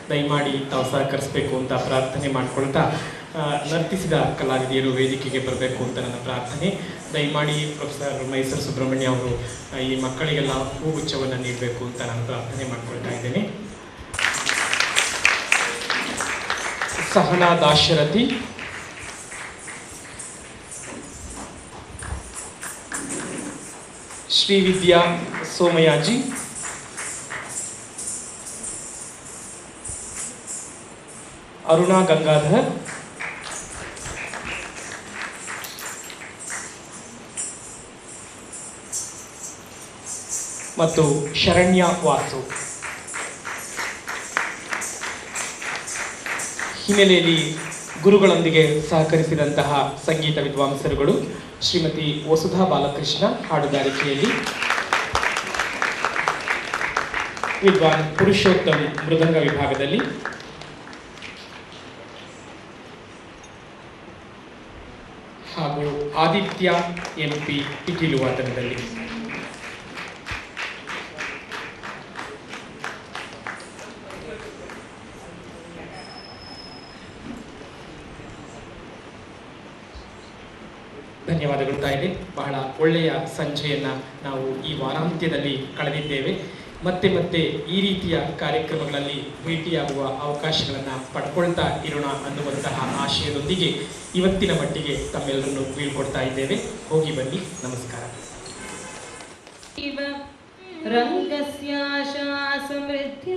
ದಯಮಾಡಿ ತಾವು ಸಹಕರಿಸಬೇಕು ಅಂತ ಪ್ರಾರ್ಥನೆ ಮಾಡಿಕೊಳ್ತಾ ನರ್ತಿಸಿದ ಕಲಾವಿದೆಯರು ವೇದಿಕೆಗೆ ಬರಬೇಕು ಅಂತ ನನ್ನ ಪ್ರಾರ್ಥನೆ. ದಯಮಾಡಿ ಪ್ರೊಫೆಸರ್ ಮೈಸೂರು ಸುಬ್ರಹ್ಮಣ್ಯ ಅವರು ಈ ಮಕ್ಕಳಿಗೆಲ್ಲ ಹೂಗುಚ್ಛವನ್ನು ನೀಡಬೇಕು ಅಂತ ನಾನು ಪ್ರಾರ್ಥನೆ ಮಾಡಿಕೊಳ್ತಾ ಇದ್ದೇನೆ. ಸಹನಾ ದಾಶರಥಿ, ಶ್ರೀವಿದ್ಯಾ ಸೋಮಯಾಜಿ, ಅರುಣಾ ಗಂಗಾಧರ್, ಮತ್ತು ಶರಣ್ಯ ವಾಸು. ಹಿನ್ನೆಲೆಯಲ್ಲಿ ಗುರುಗಳೊಂದಿಗೆ ಸಹಕರಿಸಿದಂತಹ ಸಂಗೀತ ವಿದ್ವಾಂಸರುಗಳು ಶ್ರೀಮತಿ ವಸುಧಾ ಬಾಲಕೃಷ್ಣ ಹಾಡುಗಾರಿಕೆಯಲ್ಲಿ, ವಿದ್ವಾನ್ ಪುರುಷೋತ್ತಮ್ ಮೃದಂಗ ವಿಭಾಗದಲ್ಲಿ, ಹಾಗೂ ಆದಿತ್ಯ MP ಪಿಟೀಲು ವಾದನದಲ್ಲಿ. ಧನ್ಯವಾದಗಳು ತಾಯಿಗೆ. ಬಹಳ ಒಳ್ಳೆಯ ಸಂಜೆಯನ್ನು ನಾವು ಈ ವಾರಾಂತ್ಯದಲ್ಲಿ ಕಳೆದಿದ್ದೇವೆ. ಮತ್ತೆ ಮತ್ತೆ ಈ ರೀತಿಯ ಕಾರ್ಯಕ್ರಮಗಳಲ್ಲಿ ಭೇಟಿಯಾಗುವ ಅವಕಾಶಗಳನ್ನು ಪಡ್ಕೊಳ್ತಾ ಇರೋಣ ಅನ್ನುವಂತಹ ಆಶಯದೊಂದಿಗೆ ಇವತ್ತಿನ ಮಟ್ಟಿಗೆ ತಮ್ಮೆಲ್ಲರನ್ನು ಬೀಳ್ಕೊಡ್ತಾ ಇದ್ದೇವೆ. ಹೋಗಿ ಬನ್ನಿ. ನಮಸ್ಕಾರ. ರಂಗಸ್ಯಾಶಾ ಸಮೃದ್ಧಿ